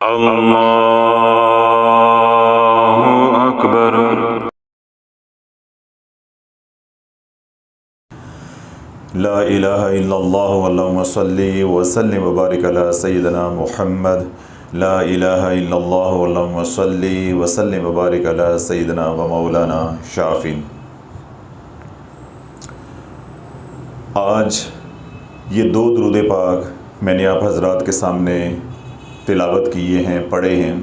अल्लाहु अकबर। ला इलाहा इल्लल्लाह अल्लाहुम्मा सल्ली व सल्लिम व बारिक अला सय्यिदना मुहम्मद। ला इलाहा इल्लल्लाह अल्लाहुम्मा सल्ली व सल्लिम व बारिक अला सय्यिदना व मौलाना शाफिन। आज ये दो दुरूद पाक मैंने आप हज़रात के सामने तिलावत किए हैं, पढ़े हैं।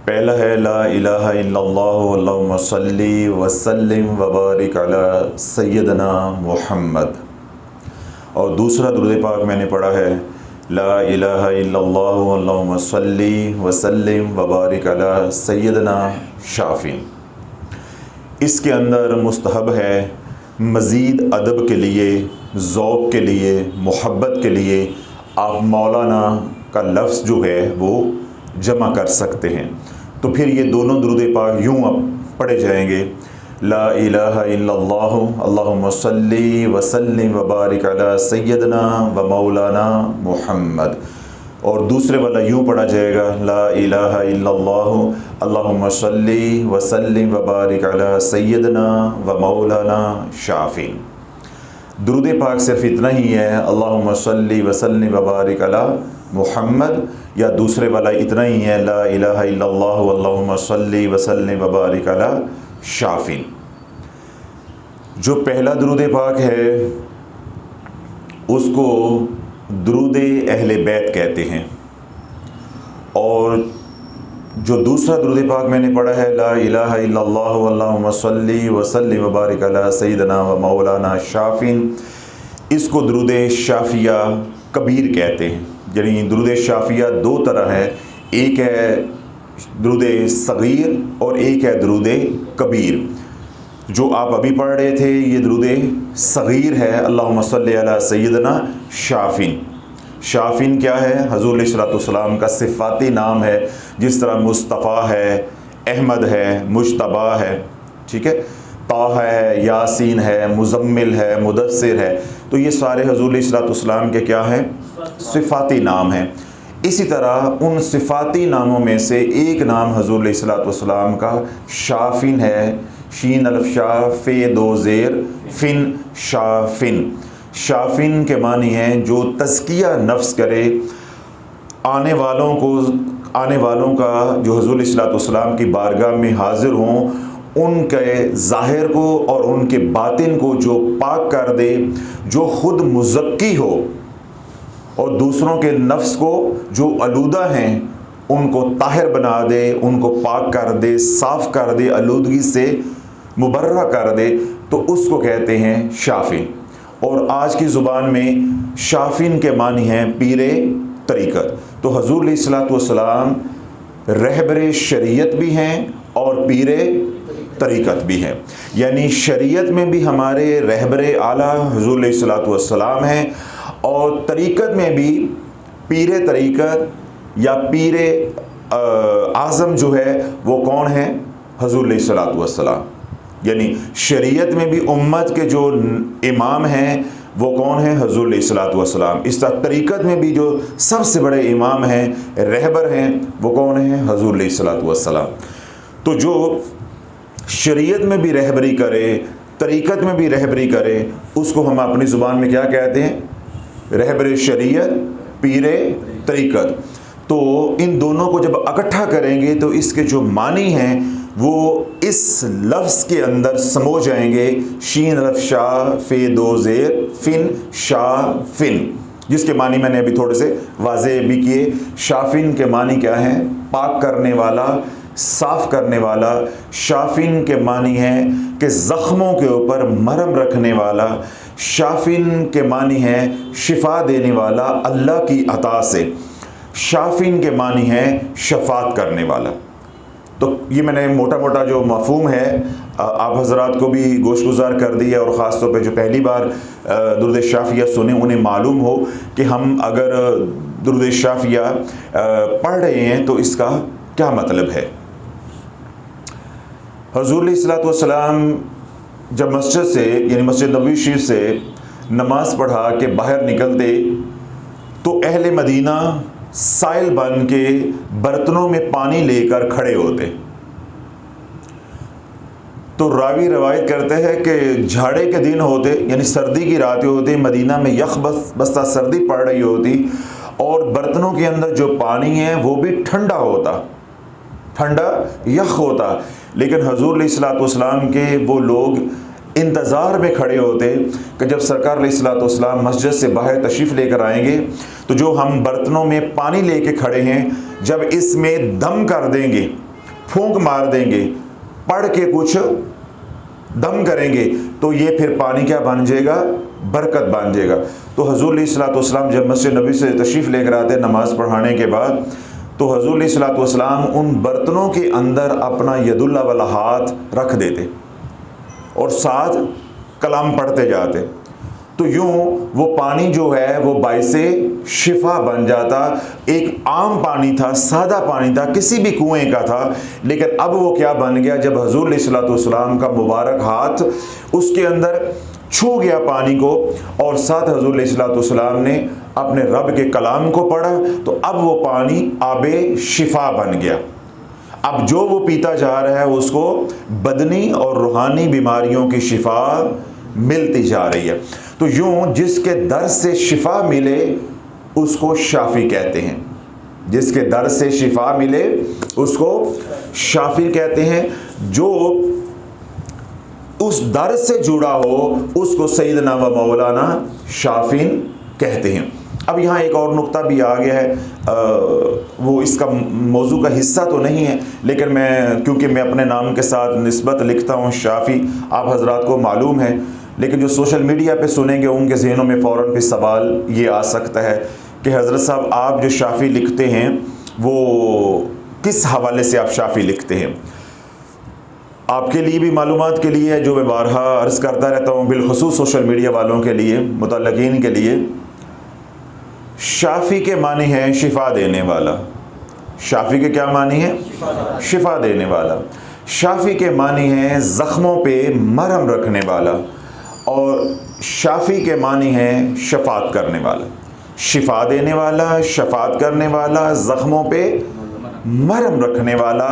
पहला है ला इलाहा इल्लल्लाह अल्लाहुम्मा सल्ली व सल्लिम व बारिक अला सय्यदना मुहम्मद। और दूसरा दुरूद पाक मैंने पढ़ा है ला इलाहा इल्लल्लाह अल्लाहुम्मा सल्ली व सल्लिम व बारिक अला सय्यदना शाफिन। इसके अंदर मुस्तहब है मज़ीद अदब के लिए, ज़ौक़ के लिए, मोहब्बत के लिए आप मौलाना का लफ्ज़ जो है वो जमा कर सकते हैं। तो फिर ये दोनों दुरूद पाक यूँ अब पढ़े जाएंगे ला इलाहा इल्लल्लाह अल्लाहुम्मा सल्ली व सल्लिम व बारिक अला सय्यदना व मौलाना मुहम्मद। और दूसरे वाला यूँ पढ़ा जाएगा ला इलाहा इल्लल्लाह अल्लाहुम्मा सल्ली व सल्लिम व बारिक अला सय्यदना व मौलाना शाफिन। दुरूद पाक सिर्फ इतना ही है अल्लाहुम्मा सल्ली व सल्लिम व बारिक अला मुहम्मद, या दूसरे वाला इतना ही है ला इलाहा इल्लल्लाह अल्लाहुम्मा सल्ली व सल्लिम व बारिक अला शाफिन। जो पहला दुरूद पाक है उसको दुरूद अहले बैत कहते हैं, और जो दूसरा दुरूद पाक मैंने पढ़ा है ला इलाहा इल्लल्लाह अल्लाहुम्मा सल्ली व सल्लिम व बारिक अला सय्यदना व मौलाना शाफिन, इसको दुरूद शाफिया कबीर कहते हैं। यानी दुरूद शाफिया दो तरह है, एक है दुरूद सगीर और एक है दुरूद कबीर। जो आप अभी पढ़ रहे थे ये दुरूद सगीर है अल्लाहुम्मा सल्ली अला सय्यदना शाफिन। शाफिन क्या है? हुज़ूर अलैहिस्सलाम का सिफ़ाती नाम है, जिस तरह मुस्तफ़ा है, अहमद है, मुज्तबा है, ठीक है, ताहा है, यासीन है, मुज़म्मिल है, मुदस्सिर है। तो ये सारे हुज़ूर अलैहिस्सलाम के क्या हैं? सिफ़ाती नाम हैं। इसी तरह उन सिफ़ाती नामों में से एक नाम हुज़ूर अलैहिस्सलाम का शाफिन है, शीन अल्फ शाह फे दो ज़ेर फिन शाफिन। शाफिन के मानी हैं जो तज़किया नफ्स करे, आने वालों का जो हुज़ूर अलैहिस्सलाम की बारगाह में हाज़िर हों, उनके ज़ाहिर को और उनके बातिन को जो पाक कर दे, जो ख़ुद मुज़क्की हो और दूसरों के नफ्स को जो आलूदा हैं उनको ताहिर बना दे, उनको पाक कर दे, साफ़ कर दे, आलूदगी से मुबर्रा कर दे, तो उसको कहते हैं शाफिन। और आज की ज़ुबान में शाफिन के मानी हैं पीरे तरीक़त। तो हुज़ूर अलैहिस्सलाम रहबरे शरीयत भी हैं और पीरे तरीक़त भी हैं। यानी शरीयत में भी हमारे रहबरे आला हुज़ूर अलैहिस्सलाम हैं, और तरीक़त में भी पीरे तरीक़त या पीरे आज़म जो है वो कौन है? हुज़ूर अलैहिस्सलाम। यानी शरीयत में भी उम्मत के जो इमाम हैं वो कौन है? हुज़ूर अलैहिस्सलाम। इस तरह तरीक़त में भी जो सबसे बड़े इमाम हैं, रहबर हैं, वो कौन है? हुज़ूर अलैहिस्सलाम। तो जो शरीयत में भी रहबरी करे, तरीक़त में भी रहबरी करे, उसको हम अपनी ज़ुबान में क्या कहते हैं? रहबर शरीयत, पीरे तरीक़त। तो इन दोनों को जब इकट्ठा करेंगे तो इसके जो मानी हैं वो इस लफ्ज़ के अंदर समो जाएंगे, शीन अल्फ शाह फे दो ज़ेर फिन शाफिन, जिसके मानी मैंने अभी थोड़े से वाज़े भी किए। शाफिन के मानी क्या हैं? पाक करने वाला, साफ़ करने वाला। शाफिन के मानी हैं कि ज़ख्मों के ऊपर मरहम रखने वाला। शाफिन के मानी हैं शिफा देने वाला अल्लाह की अता से। शाफिन के मानी हैं शफात करने वाला। तो ये मैंने मोटा मोटा जो मफ़हूम है आप हज़रात को भी गोशगुजार कर दिया, और ख़ास तौर पे जो पहली बार दुरूद शाफिया सुने उन्हें मालूम हो कि हम अगर दुरूद शाफिया पढ़ रहे हैं तो इसका क्या मतलब है। हुज़ूर अलैहिस्सलाम जब मस्जिद से यानी मस्जिद नबवी शरीफ से नमाज़ पढ़ा के बाहर निकलते तो अहले मदीना साइल बन के बर्तनों में पानी लेकर खड़े होते। तो रावी रवायत करते हैं कि झाड़े के दिन होते, यानी सर्दी की रातें होती, मदीना में यख बस्ता सर्दी पड़ रही होती और बर्तनों के अंदर जो पानी है वो भी ठंडा होता, ठंडा यख होता। लेकिन हुज़ूर अलैहिस्सलाम के वो लोग इंतज़ार में खड़े होते कि जब सरकार अलैहिस्सलाम मस्जिद से बाहर तशरीफ़ लेकर आएंगे तो जो हम बर्तनों में पानी लेके खड़े हैं, जब इसमें दम कर देंगे, फूंक मार देंगे, पढ़ के कुछ दम करेंगे तो ये फिर पानी क्या बन जाएगा, बरकत बन जाएगा। तो हुज़ूर अलैहिस्सलाम जब मस्जिद नबी से तशरीफ़ लेकर आते नमाज़ पढ़ाने के बाद, तो हुज़ूर अलैहिस्सलाम उन बर्तनों के अंदर अपना यदुल्ला वाला हाथ रख देते और साथ कलाम पढ़ते जाते। तो यूँ वो पानी जो है वो बाइसे शिफा बन जाता। एक आम पानी था, सादा पानी था, किसी भी कुएं का था, लेकिन अब वो क्या बन गया, जब हुज़ूर अलैहिस्सलाम का मुबारक हाथ उसके अंदर छू गया पानी को और साथ हुज़ूर अलैहिस्सलाम ने अपने रब के कलाम को पढ़ा, तो अब वो पानी आबे शिफा बन गया। अब जो वो पीता जा रहा है उसको बदनी और रूहानी बीमारियों की शिफा मिलती जा रही है। तो यूँ जिसके दर से शिफा मिले उसको शाफी कहते हैं, जिसके दर से शिफा मिले उसको शाफी कहते हैं। जो उस दर से जुड़ा हो उसको सैयदना व मौलाना शाफिन कहते हैं। अब यहाँ एक और नुक्ता भी आ गया है, वो इसका मौजू का हिस्सा तो नहीं है, लेकिन क्योंकि मैं अपने नाम के साथ निस्बत लिखता हूँ शाफ़ी, आप हजरात को मालूम है, लेकिन जो सोशल मीडिया पे सुनेंगे उनके जहनों में फ़ौरन भी सवाल ये आ सकता है कि हज़रत साहब आप जो शाफ़ी लिखते हैं वो किस हवाले से आप शाफ़ी लिखते हैं। आपके लिए भी मालूमात के लिए है, जो मैं बारहा अर्ज़ करता रहता हूँ, बिलखुसूस सोशल मीडिया वालों के लिए, मुतल्लक़ीन के लिए, शाफ़ी के मानी है शिफा देने वाला। शाफ़ी के क्या मानी है? शिफा देने वाला। शाफ़ी के मानी है ज़ख्मों पे मरहम रखने वाला, और शाफ़ी के मानी है शफ़ात करने वाला। शिफा देने वाला, शफ़ात करने वाला, ज़ख्मों पे मरहम रखने वाला,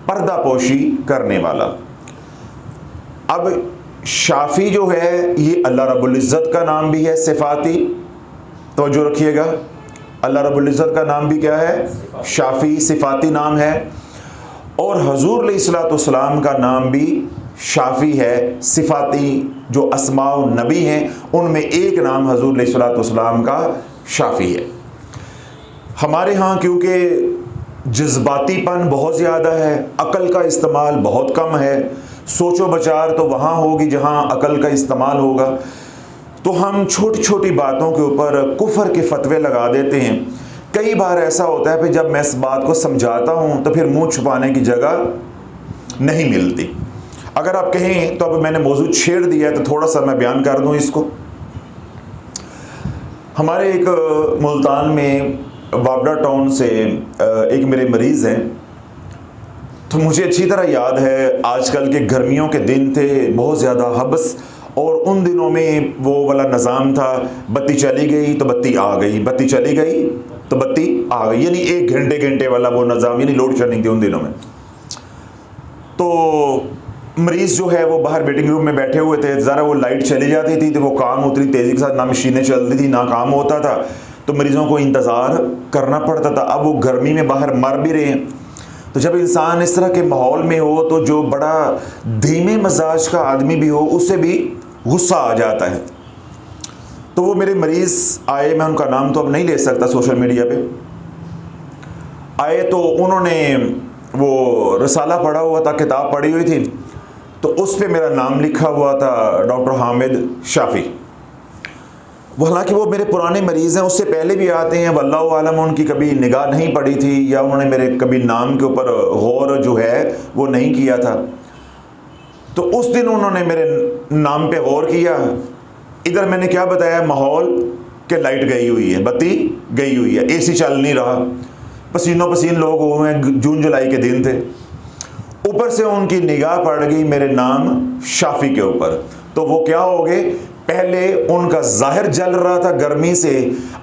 पर्दा पोशी करने वाला। अब शाफ़ी जो है ये अल्लाह रब्बुल इज़्ज़त का नाम भी है, सिफ़ाती, तवज्जो रखिएगा, अल्लाह रब्बुल इज़्ज़त का नाम भी क्या है? शाफ़ी, सिफ़ाती नाम है। और हुज़ूर अलैहिस्सलाम का नाम भी शाफ़ी है, सिफ़ाती। जो अस्माउ नबी हैं उनमें एक नाम हुज़ूर अलैहिस्सलाम का शाफ़ी है। हमारे यहाँ क्योंकि जज्बातीपन बहुत ज़्यादा है, अक़ल का इस्तेमाल बहुत कम है, सोचो बचार तो वहाँ होगी जहाँ अक़ल का इस्तेमाल होगा, तो हम छोटी छोटी बातों के ऊपर कुफ़र के फतवे लगा देते हैं। कई बार ऐसा होता है कि जब मैं इस बात को समझाता हूँ तो फिर मुंह छुपाने की जगह नहीं मिलती। अगर आप कहें तो अब मैंने मौजू छेड़ दिया है तो थोड़ा सा मैं बयान कर दूँ इसको। हमारे एक मुल्तान में वाबड़ा टाउन से एक मेरे मरीज़ हैं, तो मुझे अच्छी तरह याद है आजकल के गर्मियों के दिन थे, बहुत ज़्यादा हब्स, और उन दिनों में वो वाला निज़ाम था, बत्ती चली गई तो बत्ती आ गई, बत्ती चली गई तो बत्ती आ गई, यानी एक घंटे वाला वो निज़ाम, यानी लोड शेडिंग थी उन दिनों में। तो मरीज़ जो है वो बाहर वेटिंग रूम में बैठे हुए थे, ज़रा वो लाइट चली जाती थी तो वो काम उतनी तेज़ी के साथ, ना मशीनें चलती थी ना काम होता था, तो मरीज़ों को इंतज़ार करना पड़ता था। अब वो गर्मी में बाहर मर भी रहे हैं, तो जब इंसान इस तरह के माहौल में हो तो जो बड़ा धीमे मजाज का आदमी भी हो उसे भी गुस्सा आ जाता है। तो वो मेरे मरीज़ आए, मैं उनका नाम तो अब नहीं ले सकता सोशल मीडिया पे, आए तो उन्होंने वो रसाला पढ़ा हुआ था, किताब पढ़ी हुई थी, तो उस पे मेरा नाम लिखा हुआ था डॉक्टर हामिद शाफ़ी। वो हालांकि वो मेरे पुराने मरीज़ हैं, उससे पहले भी आते हैं, वल्लाहु आलम उनकी कभी निगाह नहीं पड़ी थी या उन्होंने मेरे कभी नाम के ऊपर गौर जो है वो नहीं किया था। तो उस दिन उन्होंने मेरे नाम पे गौर किया। इधर मैंने क्या बताया, माहौल के लाइट गई हुई है, बत्ती गई हुई है, एसी चल नहीं रहा, पसीनों पसीन लोग हुए हैं, जून जुलाई के दिन थे, ऊपर से उनकी निगाह पड़ गई मेरे नाम शाफ़ी के ऊपर, तो वो क्या हो गए, पहले उनका जाहिर जल रहा था गर्मी से,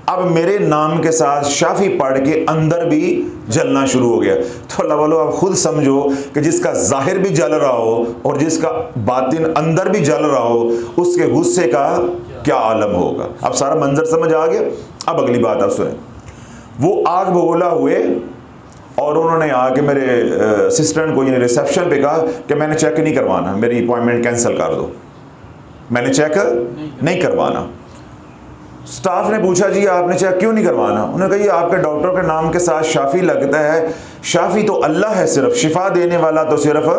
अब मेरे नाम के साथ शाफी पढ़ के अंदर भी जलना शुरू हो गया। तो अल्लाह वालों, आप खुद समझो कि जिसका जाहिर भी जल रहा हो और जिसका बातिन अंदर भी जल रहा हो, उसके गुस्से का क्या आलम होगा। अब सारा मंजर समझ आ गया। अब अगली बात आप सुने। वो आग बगोला हुए और उन्होंने आके मेरे असिस्टेंट को, यानी रिसेप्शन पे कहा कि मैंने चेक नहीं करवाना, मेरी अपॉइंटमेंट कैंसिल कर दो, मैंने चेक नहीं करवाना। स्टाफ ने पूछा जी आपने चेक क्यों नहीं करवाना? उन्होंने कहा ये आपके डॉक्टर के नाम के साथ शाफी लगता है, शाफी तो अल्लाह है, सिर्फ शिफा देने वाला तो सिर्फ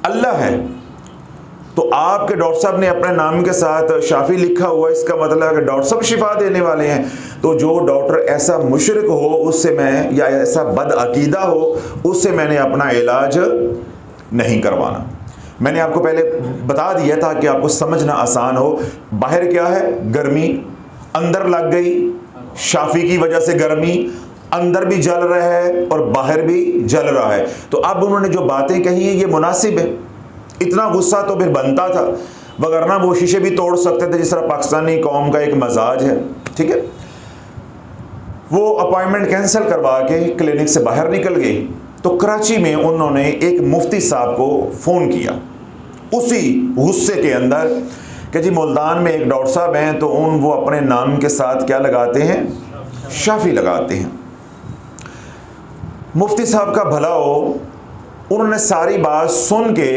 अल्लाह है। तो आपके डॉक्टर साहब ने अपने नाम के साथ शाफी लिखा हुआ, इसका मतलब है कि डॉक्टर साहब शिफा देने वाले हैं। तो जो डॉक्टर ऐसा मुशरिक हो उससे मैं, या ऐसा बदअकीदा हो उससे मैंने अपना इलाज नहीं करवाना। मैंने आपको पहले बता दिया था कि आपको समझना आसान हो। बाहर क्या है? गर्मी, अंदर लग गई शाफी की वजह से गर्मी, अंदर भी जल रहा है और बाहर भी जल रहा है। तो अब उन्होंने जो बातें कही हैं ये मुनासिब है। इतना गुस्सा तो फिर बनता था, वगरना वो शीशे भी तोड़ सकते थे, जिस तरह पाकिस्तानी कौम का एक मजाज है। ठीक है, वो अपॉइंटमेंट कैंसिल करवा के क्लिनिक से बाहर निकल गई। तो कराची में उन्होंने एक मुफ्ती साहब को फ़ोन किया उसी गुस्से के अंदर कि जी मुल्तान में एक डॉक्टर साहब हैं, तो वो अपने नाम के साथ क्या लगाते हैं? शाफी लगाते हैं। मुफ्ती साहब का भला हो, उन्होंने सारी बात सुन के,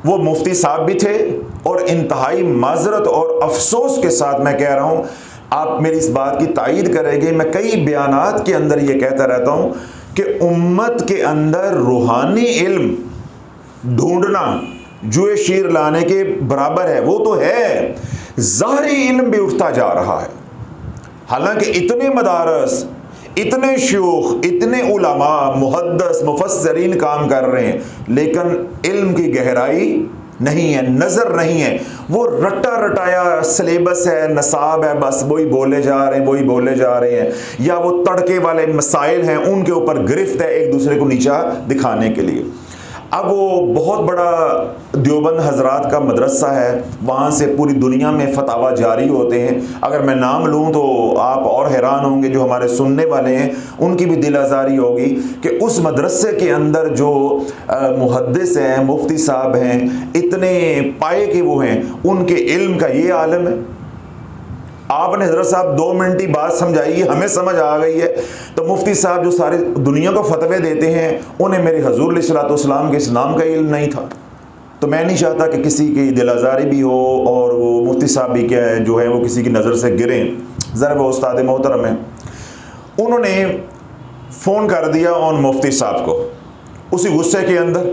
वो मुफ्ती साहब भी थे और इंतहाई माजरत और अफसोस के साथ मैं कह रहा हूँ, आप मेरी इस बात की तायीद करेंगे, मैं कई बयानात के अंदर ये कहता रहता हूँ कि उम्मत के अंदर रूहानी इल्म ढूंढना जुए शीर लाने के बराबर है। वो तो है, ज़ाहरी इल्म भी उठता जा रहा है। हालांकि इतने मदारस, इतने शयूख, इतने उलमा, मुहद्दिस, मुफस्सिरीन काम कर रहे हैं, लेकिन इल्म की गहराई नहीं है, नज़र नहीं है। वो रटा रटाया सिलेबस है, नसाब है, बस वही बोले जा रहे हैं, वही बोले जा रहे हैं, या वो तड़के वाले मसाइल हैं उनके ऊपर गिरफ्त है एक दूसरे को नीचा दिखाने के लिए। अब वो बहुत बड़ा देवबंद हजरात का मदरसा है, वहाँ से पूरी दुनिया में फतावा जारी होते हैं। अगर मैं नाम लूँ तो आप और हैरान होंगे, जो हमारे सुनने वाले हैं उनकी भी दिल आज़ारी होगी कि उस मदरसे के अंदर जो मुहद्दिस हैं, मुफ्ती साहब हैं, इतने पाए के वो हैं, उनके इल्म का ये आलम है। आपने हज़रत साहब 2 मिनट ही बात समझाई, हमें समझ आ गई है। तो मुफ्ती साहब जो सारे दुनिया को फतवे देते हैं, उन्हें मेरे हजूर अलैहिस्सलाम के इस्लाम का इल्म नहीं था। तो मैं नहीं चाहता कि किसी की दिल आज़ारी भी हो और वो मुफ्ती साहब भी क्या है जो है वो किसी की नज़र से गिरें। ज़रा वो उस्ताद मोहतरम है, उन्होंने फ़ोन कर दिया उन मुफ्ती साहब को उसी गुस्से के अंदर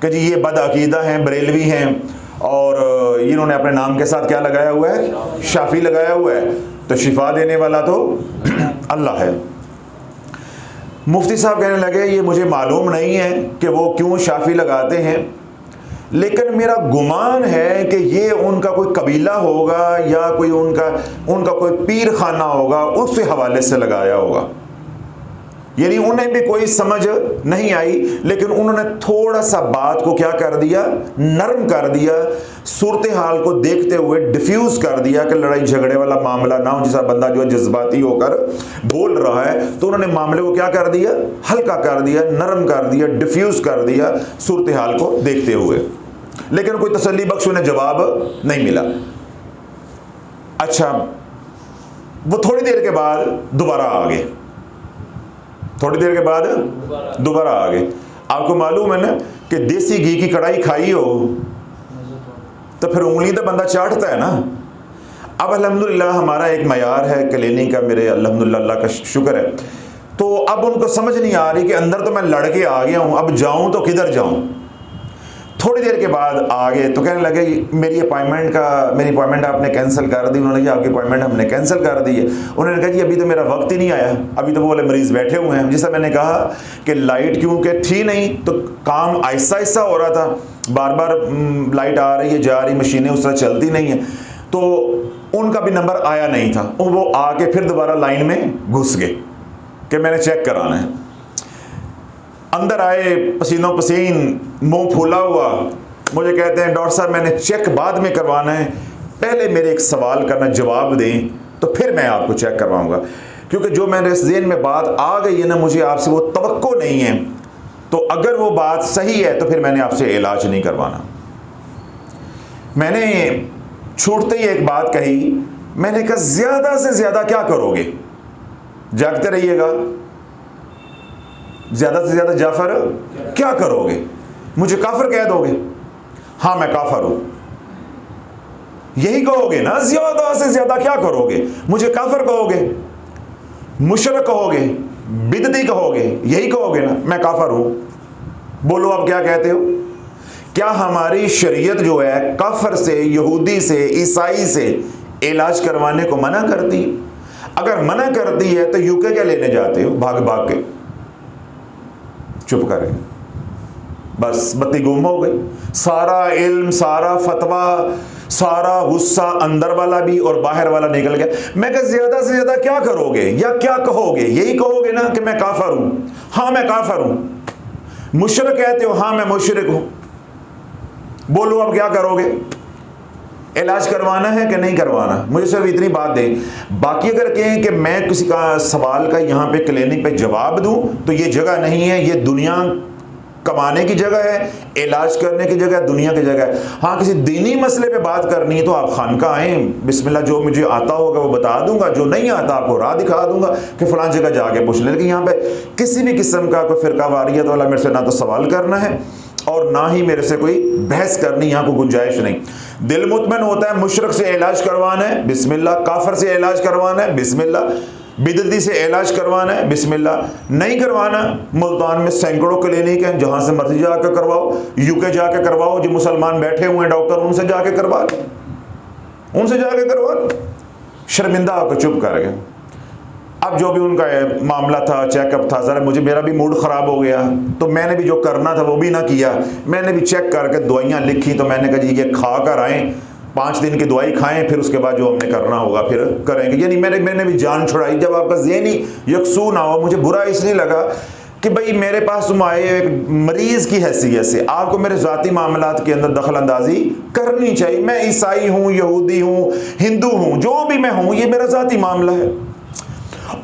कि जी ये बदअकीदा हैं, बरेलवी हैं और इन्होंने अपने नाम के साथ क्या लगाया हुआ है? शाफी लगाया हुआ है। तो शिफा देने वाला तो अल्लाह है। मुफ्ती साहब कहने लगे ये मुझे मालूम नहीं है कि वो क्यों शाफी लगाते हैं, लेकिन मेरा गुमान है कि ये उनका कोई कबीला होगा या कोई उनका कोई पीर खाना होगा, उससे हवाले से लगाया होगा। यानी उन्हें भी कोई समझ नहीं आई, लेकिन उन्होंने थोड़ा सा बात को क्या कर दिया? नरम कर दिया, सूरत हाल को देखते हुए डिफ्यूज कर दिया कि लड़ाई झगड़े वाला मामला ना हो, जिसका बंदा जो है जज्बाती होकर बोल रहा है। तो उन्होंने मामले को क्या कर दिया? हल्का कर दिया, नरम कर दिया, डिफ्यूज कर दिया सूरत हाल को देखते हुए, लेकिन कोई तसल्ली बख्श उन्हें जवाब नहीं मिला। अच्छा, वो थोड़ी देर के बाद दोबारा आ गए, थोड़ी देर के बाद दोबारा आ गए। आपको मालूम है ना कि देसी घी की कढ़ाई खाई हो तो फिर उंगली तो बंदा चाटता है ना। अब अल्हम्दुलिल्लाह हमारा एक मयार है क्लिनिक का, मेरे अल्हम्दुलिल्लाह अल्लाह का शुक्र है। तो अब उनको समझ नहीं आ रही कि अंदर तो मैं लड़के आ गया हूँ, अब जाऊँ तो किधर जाऊँ। थोड़ी देर के बाद आ गए तो कहने लगे मेरी अपॉइंटमेंट आपने कैंसिल कर दी। उन्होंने कहा आपकी अपॉइंटमेंट हमने कैंसिल कर दी है। उन्होंने कहा जी अभी तो मेरा वक्त ही नहीं आया, अभी तो वो वाले मरीज़ बैठे हुए हैं। जिससे मैंने कहा कि लाइट क्योंकि थी नहीं तो काम आहिस्ता आहिस्ता हो रहा था, बार बार लाइट आ रही है जा रही, मशीनें उस तरह चलती नहीं है, तो उनका भी नंबर आया नहीं था। वो आके फिर दोबारा लाइन में घुस गए कि मैंने चेक कराना है। अंदर आए पसीनों पसीन, मुंह फूला हुआ, मुझे कहते हैं डॉक्टर साहब मैंने चेक बाद में करवाना है, पहले मेरे एक सवाल करना, जवाब दें, तो फिर मैं आपको चेक करवाऊंगा, क्योंकि जो मेरे ज़हन में बात आ गई है ना, मुझे आपसे वो तवक्को नहीं है, तो अगर वो बात सही है तो फिर मैंने आपसे इलाज नहीं करवाना। मैंने छूटते ही एक बात कही, मैंने कहा ज़्यादा से ज़्यादा क्या करोगे? जागते रहिएगा। ज़्यादा से ज़्यादा जाफर क्या करोगे? मुझे काफिर कह दोगे? हाँ मैं काफिर हूं, यही कहोगे ना? ज़्यादा से ज़्यादा क्या करोगे? मुझे काफिर कहोगे, मुशरिक कहोगे, बिदती कहोगे, यही कहोगे ना? मैं काफिर हूं। बोलो आप क्या कहते हो? क्या हमारी शरीयत जो है काफिर से, यहूदी से, ईसाई से इलाज करवाने को मना करती है? अगर मना करती है तो यूके क्या लेने जाते हो भाग भाग के? चुप करें, बस बत्ती गुम हो गई। सारा इल्म, सारा फतवा, सारा गुस्सा अंदर वाला भी और बाहर वाला निकल गया। मैं कहा ज्यादा से ज्यादा क्या करोगे या क्या कहोगे? यही कहोगे ना कि मैं काफिर हूं। हाँ मैं काफिर हूं। मुशरिक कहते हो? हाँ मैं मुशरिक हूं। बोलो अब क्या करोगे? इलाज करवाना है कि नहीं करवाना? मुझे सिर्फ इतनी बात दे। बाकी अगर कहें कि मैं किसी का सवाल का यहाँ पे क्लिनिक पे जवाब दूं, तो ये जगह नहीं है। ये दुनिया कमाने की जगह है, इलाज करने की जगह, दुनिया की जगह है। हाँ किसी दीनी मसले पे बात करनी है तो आप खानका आए, बिस्मिल्लाह, जो मुझे आता होगा वो बता दूंगा, जो नहीं आता आपको राह दिखा दूंगा कि फलां जगह जाके पूछ ले। लेकिन यहाँ पे किसी भी किस्म का कोई फिरका वारियत वाला मेरे से ना तो सवाल करना है और ना ही मेरे से कोई बहस करनी, यहाँ को गुंजाइश नहीं। दिल मुतमइन होता है, मुशरिक से इलाज करवाना है, बिस्मिल्लाह। काफिर से इलाज करवाना है, बिस्मिल्लाह। बिदती से इलाज करवाना है, बिस्मिल्लाह। नहीं करवाना, मुल्तान में सैकड़ों क्लिनिक हैं, जहाँ से मर्जी जाकर करवाओ। यूके जाके करवाओ, जो मुसलमान बैठे हुए हैं डॉक्टर, उनसे जाके करवा लो, उनसे जाके करवा लो। शर्मिंदा होकर चुप कर गए। अब जो भी उनका मामला था, चेकअप था, ज़रा मेरा भी मूड ख़राब हो गया, तो मैंने भी जो करना था वो भी ना किया। मैंने भी चेक करके दवाइयाँ लिखी, तो मैंने कहा जी ये खा कर आएँ, 5 दिन की दवाई खाएं, फिर उसके बाद जो हमने करना होगा फिर करेंगे। यानी मैंने भी जान छुड़ाई। जब आपका ज़हनी यकसू ना हो, मुझे बुरा इसलिए लगा कि भाई मेरे पास तुम आए एक मरीज़ की हैसियत से, आपको मेरे ज़ाती मामलात के अंदर दखल अंदाजी करनी चाहिए। मैं ईसाई हूँ, यहूदी हूँ, हिंदू हूँ, जो भी मैं हूँ, ये मेरा ज़ाती मामला है।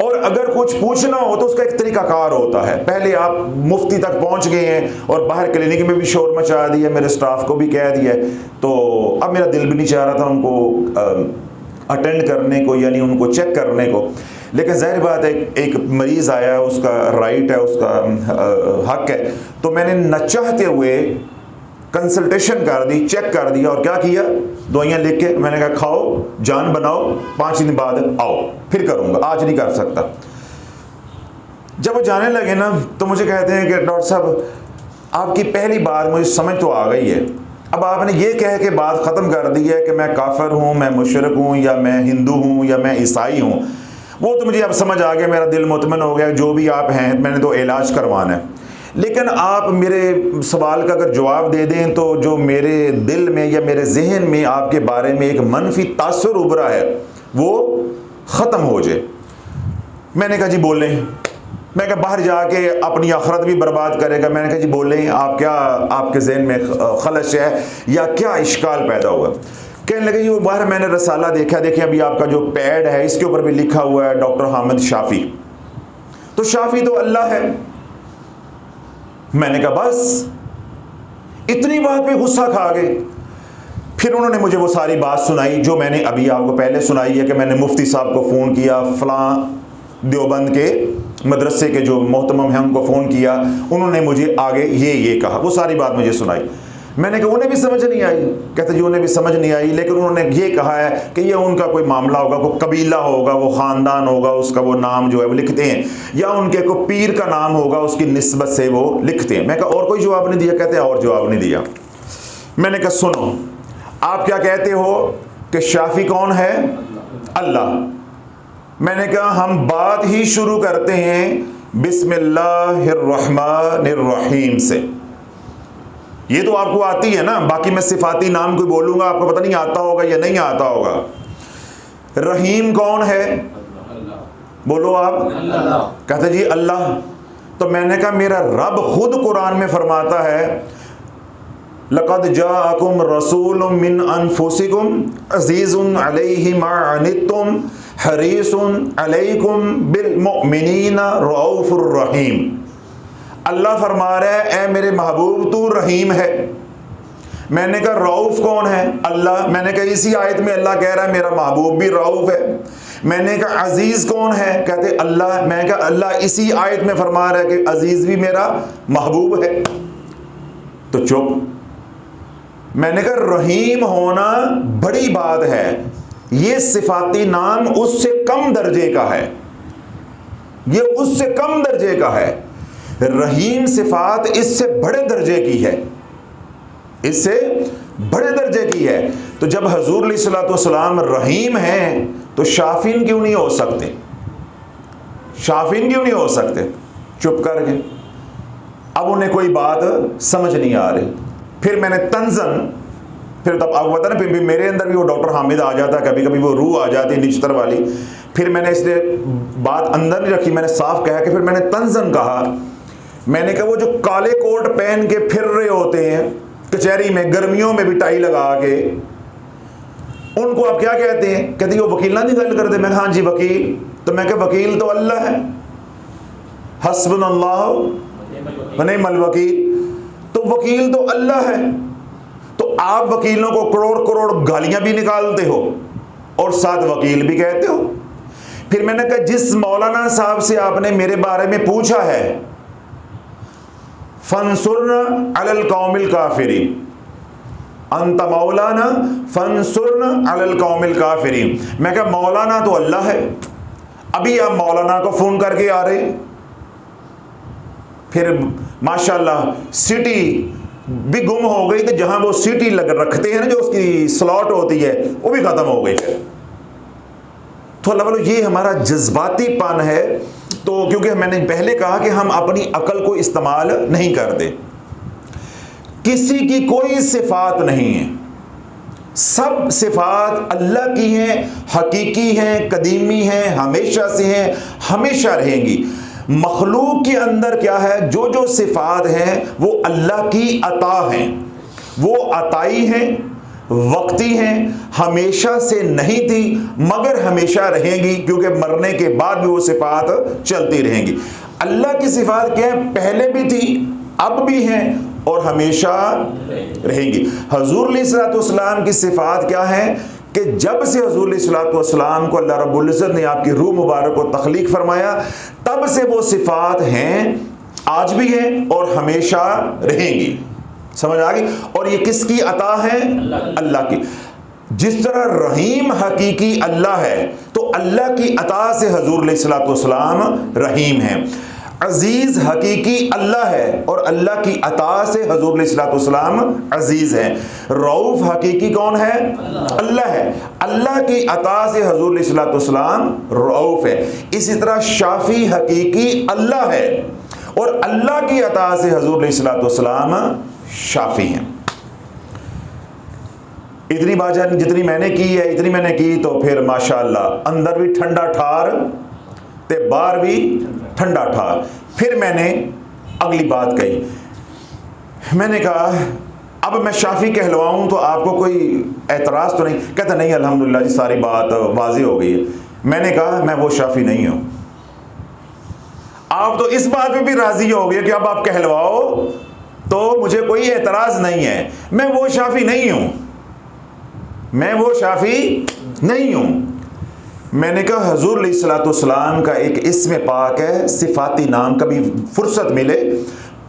और अगर कुछ पूछना हो तो उसका एक तरीकाकार होता है। पहले आप मुफ्ती तक पहुंच गए हैं और बाहर क्लिनिक में भी शोर मचा दिया, मेरे स्टाफ को भी कह दिया, तो अब मेरा दिल भी नहीं चाह रहा था उनको अटेंड करने को, यानी उनको चेक करने को। लेकिन जाहिर बात है एक मरीज़ आया, उसका राइट है, उसका हक है, तो मैंने न चाहते हुए कंसल्टेशन कर दी, चेक कर दिया और क्या किया, दवाइयाँ लिख के मैंने कहा खाओ, जान बनाओ, 5 दिन बाद आओ, फिर करूँगा, आज नहीं कर सकता। जब वो जाने लगे ना तो मुझे कहते हैं कि डॉक्टर साहब आपकी पहली बार मुझे समझ तो आ गई है, अब आपने ये कह के बात ख़त्म कर दी है कि मैं काफिर हूँ, मैं मुशरिक हूँ, या मैं हिंदू हूँ, या मैं ईसाई हूँ, वो तो मुझे अब समझ आ गया, मेरा दिल मुतमइन हो गया, जो भी आप हैं मैंने तो इलाज करवाना है। लेकिन आप मेरे सवाल का अगर जवाब दे दें तो जो मेरे दिल में या मेरे जहन में आपके बारे में एक मनफी तासुर उभरा है वो ख़त्म हो जाए। मैंने कहा जी बोलें। मैं कहा बाहर जाके अपनी आखरत भी बर्बाद करेगा। मैंने कहा जी बोलें, आप क्या, आपके जहन में खलश है या क्या इश्काल पैदा हुआ? कहने लगे जी वो बाहर मैंने रसाला देखा, देखिए अभी आपका जो पैड है इसके ऊपर भी लिखा हुआ है डॉक्टर हामिद शाफी, तो शाफी तो अल्लाह है। मैंने कहा बस, इतनी बात पे गुस्सा खा गए। फिर उन्होंने मुझे वो सारी बात सुनाई जो मैंने अभी आपको पहले सुनाई है कि मैंने मुफ्ती साहब को फ़ोन किया, फ़लाँ देवबंद के मदरसे के जो मोहतरम हैं उनको फ़ोन किया, उन्होंने मुझे आगे ये कहा, वो सारी बात मुझे सुनाई। मैंने कहा उन्हें भी समझ नहीं आई। कहते जी उन्हें भी समझ नहीं आई, लेकिन उन्होंने ये कहा है कि ये उनका कोई मामला होगा, कोई कबीला होगा, वो ख़ानदान होगा, उसका वो नाम जो है वो लिखते हैं, या उनके को पीर का नाम होगा, उसकी निस्बत से वो लिखते हैं। मैं कहा और कोई जवाब नहीं दिया? कहते और जवाब नहीं दिया। मैंने कहा सुनो, आप क्या कहते हो कि शाफी कौन है? अल्लाह। मैंने कहा हम बात ही शुरू करते हैं बिस्मिल्लाहिर्रहमानिर्रहीम से। ये तो आपको आती है ना, बाकी मैं सिफाती नाम कोई बोलूंगा आपको पता नहीं आता होगा या नहीं आता होगा। रहीम कौन है? बोलो आप। कहते जी अल्लाह। तो मैंने कहा मेरा रब खुद कुरान में फरमाता है लक़द जाअकुम रसूलुम मिन अनफुसिकुम अज़ीज़ुन अलैहि मा अनित्तुम हरीसुन अलैकुम बिल मुमिनीना रऊफ़ुर रहीम। अल्लाह फरमा रहा है, ए मेरे महबूब तू रहीम है। मैंने कहा रऊफ़ कौन है? अल्लाह। मैंने कहा इसी आयत में अल्लाह कह रहा है मेरा महबूब भी रऊफ़ है। मैंने कहा अजीज़ कौन है? कहते अल्लाह। मैंने कहा अल्लाह इसी आयत में फरमा रहा है कि अजीज़ भी मेरा महबूब है। तो चुप। मैंने कहा रहीम होना बड़ी बात है, ये सिफाती नाम उससे कम दर्जे का है, ये उससे कम दर्जे का है। रहीम सिफात इससे बड़े दर्जे की है, इससे बड़े दर्जे की है। तो जब हजूर अलैहिस्सलातु वस्सलाम रहीम हैं तो शाफिन क्यों नहीं हो सकते? शाफिन क्यों नहीं हो सकते? चुप करके। अब उन्हें कोई बात समझ नहीं आ रही। फिर मैंने तंजन, फिर तब आपको पता ना, फिर भी मेरे अंदर भी वो डॉक्टर हामिद आ जाता है, कभी कभी वो रूह आ जाती है निचतर वाली। फिर मैंने इसलिए बात अंदर नहीं रखी, मैंने साफ कहा कि फिर मैंने तंजन कहा। मैंने कहा वो जो काले कोट पहन के फिर रहे होते हैं कचहरी में, गर्मियों में भी टाई लगा के, उनको आप क्या कहते हैं? कहते हैं वो वकील ना निकल कर दे। मैं हाँ जी वकील। तो मैं कहा वकील तो अल्लाह है, हस्बुनल्लाह व निअमल वकील। तो वकील तो अल्लाह है। तो आप वकीलों को करोड़ करोड़ गालियां भी निकालते हो और साथ वकील भी कहते हो। फिर मैंने कहा जिस मौलाना साहब से आपने मेरे बारे में पूछा है, फंसुरना अलल कौमिल काफिरीन, अंत मौलाना फंसुरना अलल कौमिल काफिरीन। मैं कहा मौलाना तो अल्लाह है। अभी आप मौलाना को फोन करके आ रहे। फिर माशाल्लाह सिटी भी गुम हो गई, तो जहां वो सिटी लग रखते हैं ना, जो उसकी स्लॉट होती है, वो भी खत्म हो गई। फिर तो अल्लाह वालों ये हमारा जज्बातीपन है। तो क्योंकि मैंने पहले कहा कि हम अपनी अकल को इस्तेमाल नहीं करते। किसी की कोई सिफात नहीं है, सब सिफात अल्लाह की हैं, हकीकी हैं, कदीमी हैं, हमेशा से हैं, हमेशा रहेंगी। मखलूक के अंदर क्या है? जो जो सिफात हैं वो अल्लाह की अता हैं, वो अताई हैं, वक्ती हैं, हमेशा से नहीं थी मगर हमेशा रहेंगी, क्योंकि मरने के बाद भी वो सिफात चलती रहेंगी। अल्लाह की सिफात क्या है? पहले भी थी, अब भी हैं और हमेशा रहेंगी। हजूर अलैहिस्सलातु वस्सलाम की सिफात क्या है कि जब से हजूर अलैहिस्सलातु वस्सलाम को अल्लाह रब्बुल इज्जत ने आपकी रूह मुबारक को तख्लीक फरमाया, तब से वो सिफात हैं, आज भी हैं और हमेशा रहेंगी। समझ आ गई? और ये किसकी अता है? अल्लाह की। जिस तरह रहीम हकीकी अल्लाह है, तो अल्लाह की अता से हजूर अलैहिस्सलातु वस्सलाम रहीम हैं। अजीज हकीकी अल्लाह है और अल्लाह की अता से हजूर अलैहिस्सलातु वस्सलाम अजीज हैं। रऊफ हकीकी कौन है? अल्लाह है। अल्लाह की अता से हजूर अलैहिस्सलातु वस्सलाम रऊफ है। इसी तरह शाफी हकीकी अल्लाह है और अल्लाह की अता से हजूर अलैहिस्सलातु वस्सलाम शाफी हैं। इतनी बात जितनी मैंने की है, इतनी मैंने की, तो फिर माशाअल्लाह अंदर भी ठंडा ठार ते बाहर भी ठंडा ठार। फिर मैंने अगली बात कही। मैंने कहा अब मैं शाफी कहलवाऊं तो आपको कोई एतराज़ तो नहीं? कहता नहीं अल्हम्दुलिल्लाह जी सारी बात वाज़ेह हो गई है। मैंने कहा मैं वो शाफी नहीं हूं। आप तो इस बात में भी राजी हो गए कि अब आप कहलवाओ तो मुझे कोई एतराज़ नहीं है। मैं वो शाफी नहीं हूं, मैं वो शाफी नहीं हूं। मैंने कहा हजूर अलैहिस्सलातु वस्सलाम का एक इस्म पाक है, सिफाती नाम। कभी फुर्सत मिले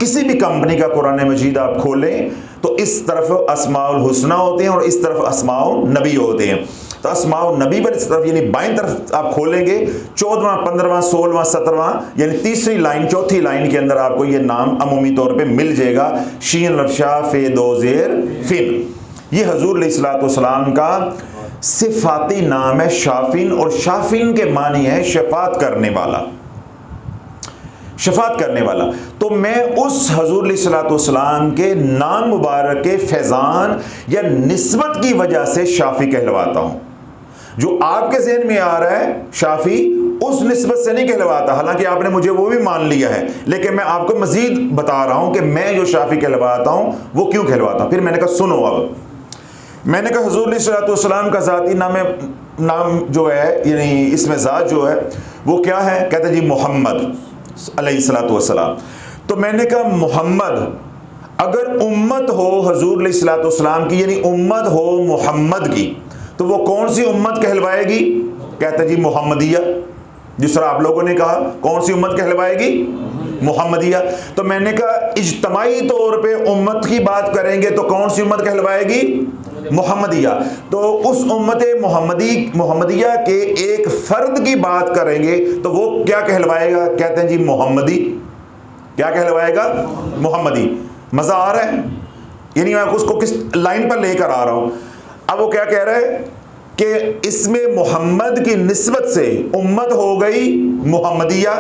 किसी भी कंपनी का कुरान मजीद आप खोलें तो इस तरफ अस्माउल हुस्ना होते हैं और इस तरफ अस्माउल नबी होते हैं। तो अस्माउल नबी पर इस तरफ यानी बाईं तरफ आप खोलेंगे 14वां 15वां 16वां 17वां यानी तीसरी लाइन चौथी लाइन के अंदर आपको ये नाम अमूमी तौर पे मिल जाएगा। शीन लफ्शा फे दो ज़ेर फिन, ये हजूर अलैहिस्सलातु वस्सलाम का सिफाती नाम है शाफिन। और शाफिन के मानी है शफात करने वाला, शफात करने वाला। तो मैं उस हजूर अलैहिस्सलातु वस्सलाम के नाम मुबारक के फैज़ान या निस्बत की वजह से शाफी कहलवाता हूं। जो आपके ज़हन में आ रहा है शाफी, उस निस्बत से नहीं कहलवाता, हालांकि आपने मुझे वो भी मान लिया है, लेकिन मैं आपको मजीद बता रहा हूं कि मैं जो शाफी कहलवाता हूं वो क्यों कहलवाता हूं। फिर मैंने कहा सुनो, अब मैंने कहा हुजूर अलैहिस्सलातु वस्सलाम का ज़ाती नाम जो है, यानी इसमें ज़ात जो है वो क्या है? कहते जी मोहम्मद अलैहिस्सलातु वस्सलाम। तो मैंने कहा मोहम्मद, अगर उम्मत हो हुजूर अलैहिस्सलातु वस्सलाम की, यानी उम्मत हो मोहम्मद की, तो वो कौन सी उम्मत कहलवाएगी? कहते जी मोहम्मदिया। जिस तरह आप लोगों ने कहा, कौन सी उम्मत कहलवाएगी? मोहम्मदिया। तो मैंने कहा इज्तमाई तौर पे उम्मत की बात करेंगे तो कौन सी उम्मत कहलवाएगी? मोहम्मदिया। तो उस उम्मत मोहम्मदिया के एक फर्द की बात करेंगे तो वो क्या कहलवाएगा? कहते हैं जी मोहम्मदी। क्या कहलवाएगा? मोहम्मदी। मजा आ रहा है? यानी मैं उसको किस लाइन पर लेकर आ रहा हूं। अब वो क्या कह रहा है कि इसमें मोहम्मद की निस्बत से उम्मत हो गई मोहम्मदिया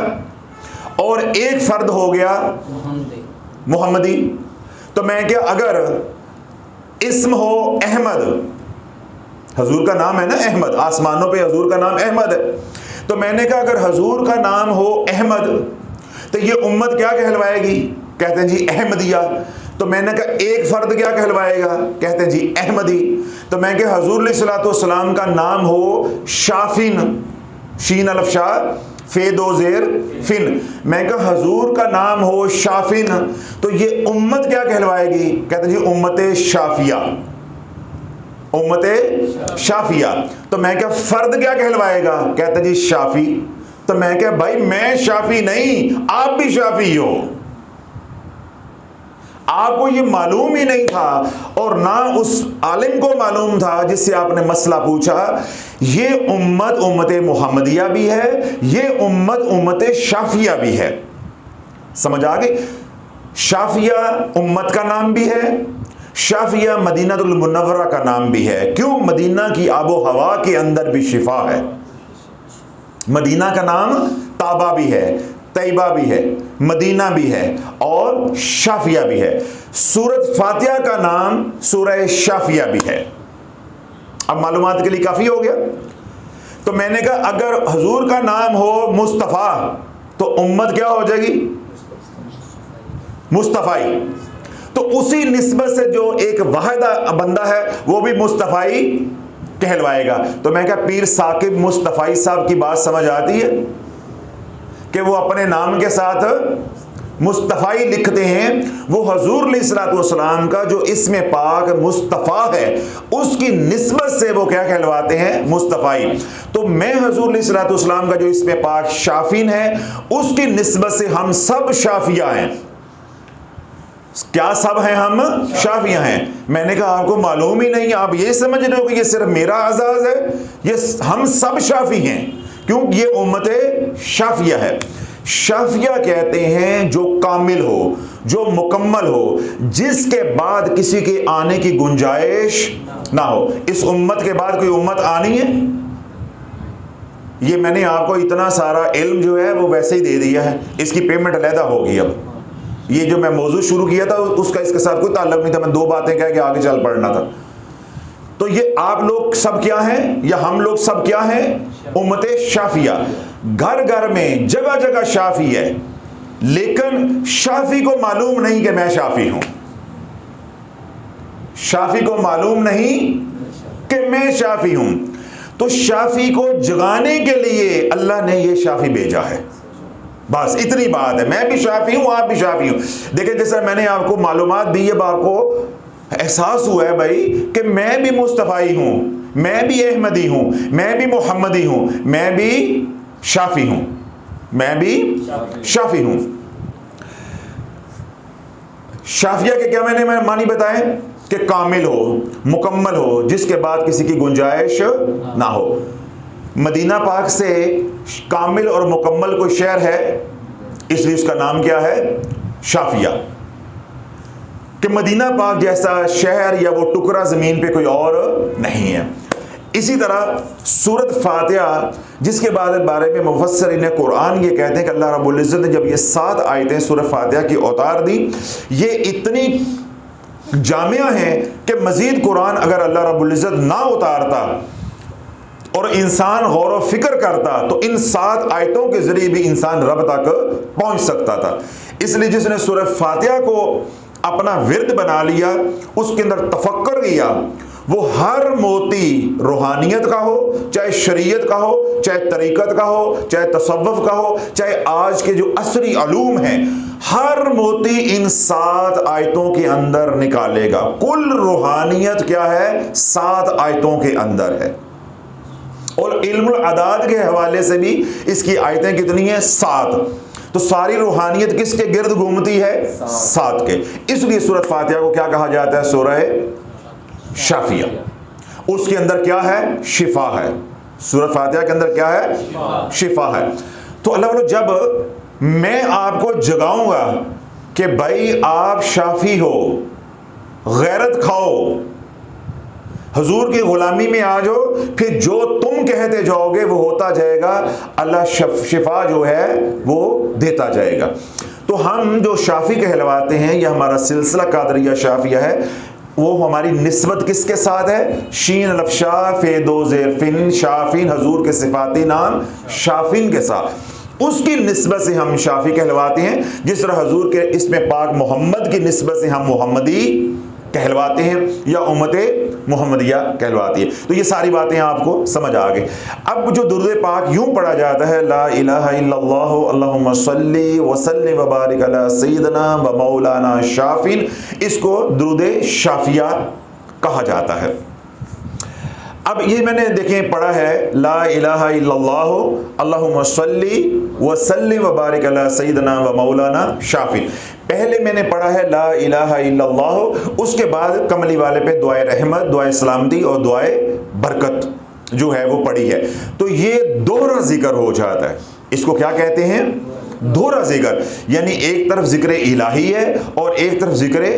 और एक फर्द हो गया मोहम्मदी। तो मैं क्या, अगर इस्म हो अहमद, हजूर का नाम है ना अहमद, आसमानों पे हजूर का नाम अहमद है, तो मैंने कहा अगर हजूर का नाम हो अहमद तो ये उम्मत क्या कहलवाएगी? कहते हैं जी अहमदिया। तो मैंने कहा एक फर्द क्या कहलवाएगा? कहते हैं जी अहमदी। तो मैं कहा हजूर अलैहिस्सलातु वस्सलाम का नाम हो शाफिन, शीन अलफ शाह फे दो जेर फिन, मैं कहा हजूर का नाम हो शाफिन, तो ये उम्मत क्या कहलवाएगी? कहते जी उम्मत शाफिया, उम्मत शाफिया। तो मैं क्या फर्द क्या कहलवाएगा? कहते जी शाफी। तो मैं क्या भाई मैं शाफी नहीं, आप भी शाफी हो। आपको ये मालूम ही नहीं था और ना उस आलिम को मालूम था जिससे आपने मसला पूछा। ये उम्मत उम्मत मोहम्मदिया भी है, ये उम्मत उम्मत शाफिया भी है। समझ आ गई? शाफिया उम्मत का नाम भी है, शाफिया मदीनातुल मुनव्वरा का नाम भी है। क्यों? मदीना की आबो हवा के अंदर भी शिफा है। मदीना का नाम ताबा भी है, तैयबा भी है, मदीना भी है और शाफिया भी है। सूरत फातिहा का नाम सूरह शाफिया भी है। अब मालूमात के लिए काफी हो गया। तो मैंने कहा अगर हजूर का नाम हो मुस्तफ़ा तो उम्मत क्या हो जाएगी? मुस्तफ़ाई। तो उसी निस्बत से जो एक वाहिदा बंदा है वो भी मुस्तफ़ाई कहलवाएगा। तो मैं कहा पीर साकिब मुस्तफ़ाई साहब की बात समझ आती है कि वो अपने नाम के साथ मुस्तफ़ाई लिखते हैं। वो हजूर अलैहिस्सलातु वस्सलाम का जो इस्म पाक मुस्तफ़ा है उसकी निस्बत से वो क्या कहलवाते हैं? मुस्तफ़ाई। तो मैं हजूर अलैहिस्सलातु वस्सलाम का जो इस्म पाक शाफिन है उसकी निस्बत से हम सब शाफिया हैं। क्या सब हैं? हम शाफिया हैं। मैंने कहा आपको मालूम ही नहीं, आप ये समझ रहे हो कि ये सिर्फ मेरा आजाज है? ये हम सब शाफी हैं। क्यों? ये उम्मत शाफिया है। शाफिया कहते हैं जो कामिल हो, जो मुकम्मल हो, जिसके बाद किसी के आने की गुंजाइश ना हो। इस उम्मत के बाद कोई उम्मत आनी है? ये मैंने आपको इतना सारा इल्म जो है वो वैसे ही दे दिया है, इसकी पेमेंट अलहदा होगी। अब ये जो मैं मौजू शुरू किया था उसका इसके साथ कोई ताल्लुक नहीं था, मैं दो बातें कह के आगे चल पड़ना था। तो ये आप लोग सब क्या हैं या हम लोग सब क्या हैं? उम्मत शाफिया। घर घर में जगह जगह शाफी है, लेकिन शाफी को मालूम नहीं कि मैं शाफी हूं। शाफी को मालूम नहीं कि मैं शाफी हूं। तो शाफी को जगाने के लिए अल्लाह ने ये शाफी भेजा है। बस इतनी बात है। मैं भी शाफी हूं, आप भी शाफी हूं। देखिए जैसा मैंने आपको मालूमात दी, अब आपको एहसास हुआ है भाई कि मैं भी मुस्तफ़ाई हूं, मैं भी अहमदी हूं, मैं भी मोहम्मदी हूं, मैं भी शाफी हूं, मैं भी शाफी हूं। शाफिया के क्या मैंने मानी बताए कि कामिल हो, मुकम्मल हो, जिसके बाद किसी की गुंजाइश ना हो। मदीना पाक से कामिल और मुकम्मल कोई शहर है, इसलिए उसका नाम क्या है? शाफिया। कि मदीना पाक जैसा शहर या वो टुकड़ा ज़मीन पे कोई और नहीं है। इसी तरह सूरत फातिहा, जिसके बारे में मुफस्सिरीन कुरान ये कहते हैं कि अल्लाह रब्बुल इज़्ज़त ने जब ये 7 आयतें सूरत फातिहा की उतार दी, ये इतनी जामिया हैं कि मज़ीद कुरान अगर अल्लाह रब्बुल इज़्ज़त ना उतारता और इंसान गौर व फिक्र करता तो इन 7 आयतों के जरिए भी इंसान रब तक पहुंच सकता था। इसलिए जिसने सूरह फातिहा को अपना विर्द बना लिया, उसके अंदर तफक्कर किया, वो हर मोती रूहानियत का हो, चाहे शरीयत का हो, चाहे तरीक़त का हो, चाहे तसव्वुफ़ का हो, चाहे आज के जो असरी अलूम हैं, हर मोती इन 7 आयतों के अंदर निकालेगा। कुल रूहानियत क्या है? 7 आयतों के अंदर है। और इल्मुल अदाद के हवाले से भी इसकी आयतें कितनी हैं? 7। तो सारी रूहानियत किसके गिर्द घूमती है? 7 के। इसलिए सूरत फातिहा को क्या कहा जाता है? सूरह शाफिया। उसके अंदर क्या है? शिफा है। सूरत फातिहा के अंदर क्या है? शिफा है। तो अल्लाह वालों, जब मैं आपको जगाऊंगा कि भाई आप शाफी हो, गैरत खाओ, हुजूर की गुलामी में आ जाओ, फिर जो तुम कहते जाओगे वो होता जाएगा। अल्लाह शिफा जो है वो देता जाएगा। तो हम जो शाफी कहलवाते हैं, यह हमारा सिलसिला कादरिया शाफिया है, वो हमारी निस्बत किसके साथ है? शीन लफशा फेदो ज़ेरफिन शाफिन, हजूर के सिफाती नाम शाफिन के साथ, उसकी निस्बत से हम शाफी कहलवाते हैं। जिस तरह हजूर के इसमें पाक मोहम्मद की निस्बत से हम मोहम्मदी कहलवाते हैं या उम्मत मोहम्मदिया कहलवाती है। तो ये सारी बातें आपको समझ आ गई। अब जो दुरूद पाक यूं पढ़ा जाता है, ला इलाहा इल्लल्लाह अल्लाहुम्मा सल्ली व सल्लिम व बारिक अला सय्यिदना व मौलाना शाफिन, इसको दुरूद शाफिया कहा जाता है। अब ये मैंने देखें पढ़ा है, ला इलाहा इल्लल्लाह अल्लाहुम्मा सल्ली व सल्लिम व बारिक अला सय्यिदना व मौलाना शाफिन। पहले मैंने पढ़ा है ला इलाहा इल्लल्लाह, उसके बाद कमली वाले पे दुआए रहमत, दुआए सलामती और दुआए बरकत जो है वो पढ़ी है। तो ये दोहरा जिक्र हो जाता है। इसको क्या कहते हैं? दोहरा जिक्र। यानी एक तरफ जिक्र इलाही है और एक तरफ जिक्र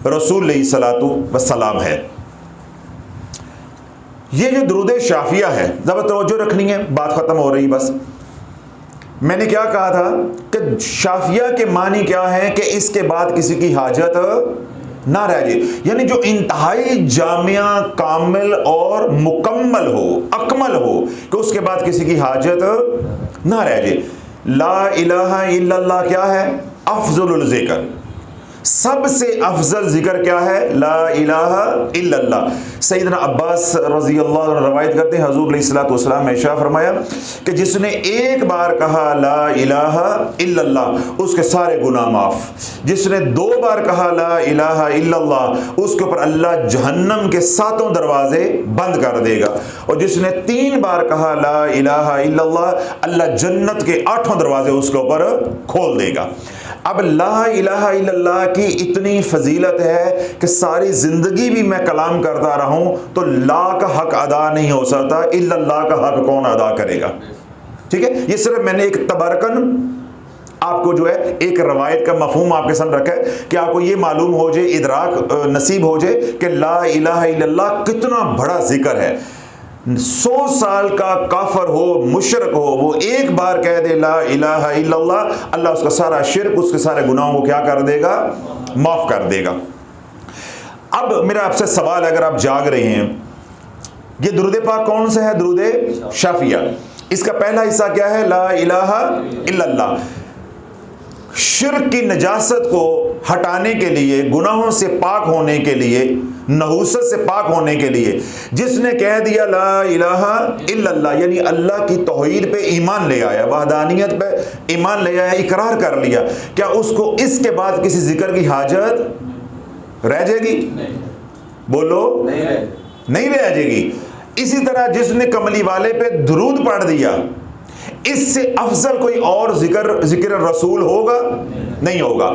रसूल सलातु व सलाम है। ये जो दुरूद शाफिया है, जब तवज्जो रखनी है, बात खत्म हो रही बस। मैंने क्या कहा था कि शाफिया के मानी क्या है कि इसके बाद किसी की हाजत ना रह जाए, यानी जो इंतहाई जामिया, कामिल और मुकम्मल हो, अकमल हो, कि उसके बाद किसी की हाजत ना रह जाए। ला इलाहा इल्लल्लाह क्या है? अफजलुल ज़िक्र, सबसे अफजल जिक्र क्या है? ला इलाहा इल्लल्लाह। सैयदना अब्बास रज़ी अल्लाह अन्हु रवायत करते हैं, हुज़ूर अलैहिस्सलातु वस्सलाम ने इरशाद फरमाया कि जिसने एक बार कहा ला इलाहा इल्लल्लाह, उसके सारे गुनाह माफ़। जिसने 2 बार कहा ला इलाहा इल्लल्लाह, उसके ऊपर अल्लाह जहन्नम के 7 दरवाजे बंद कर देगा। और जिसने 3 बार कहा ला इलाहा इल्लल्लाह, अल्लाह जन्नत के 8 दरवाजे उसके ऊपर खोल देगा। अब ला इलाहा इल्लल्लाह की इतनी फजीलत है कि सारी ज़िंदगी भी मैं कलाम करता रहूं तो ला का हक अदा नहीं हो सकता, इल्लल्लाह का हक कौन अदा करेगा? ठीक है, ये सिर्फ मैंने एक तबरकन आपको जो है एक रवायत का मफहूम आपके सामने रखा है कि आपको ये मालूम हो जाए, इदराक नसीब हो जाए कि ला इलाहा इल्लल्लाह कितना बड़ा जिक्र है। 100 साल का काफर हो, मुशरक हो, वो एक बार कह दे ला इलाहा इल्लल्लाह, अल्लाह उसका सारा शिर्क, उसके सारे गुनाहों को क्या कर देगा? माफ कर देगा। अब मेरा आपसे सवाल, अगर आप जाग रहे हैं, ये दुरूद पाक कौन सा है? दुरूद शाफिया। इसका पहला हिस्सा क्या है? ला इलाहा इल्लल्लाह। शिर्क की नजासत को हटाने के लिए, गुनाहों से पाक होने के लिए, नहूसत से पाक होने के लिए, जिसने कह दिया ला इलाहा इल्लल्लाह, यानी अल्लाह की तौहीद पे ईमान ले आया, वहदानियत पे ईमान ले आया, इकरार कर लिया, क्या उसको इसके बाद किसी जिक्र की हाजत रह जाएगी? बोलो, नहीं रह जाएगी। इसी तरह जिसने कमली वाले पे दुरूद पढ़ दिया, इससे अफजल कोई और जिक्र रसूल होगा? नहीं होगा।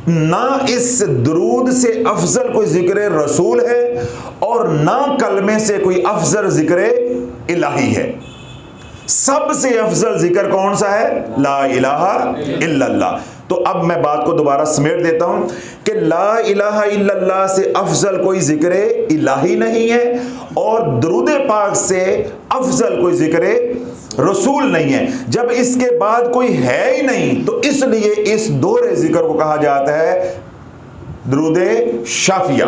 ना इस दुरूद से अफजल कोई जिक्र रसूल है और ना कलमे से कोई अफजल जिक्र इलाही है। सबसे अफजल जिक्र कौन सा है? ला इलाहा इल्लल्लाह। तो अब मैं बात को दोबारा समेट देता हूं कि ला इलाहा इल्लल्लाह से अफजल कोई जिक्र इलाही नहीं है और दुरूद पाक से अफजल कोई जिक्र रसूल नहीं है। जब इसके बाद कोई है ही नहीं, तो इसलिए इस दोहरे जिक्र को कहा जाता है दुरूद शाफिया।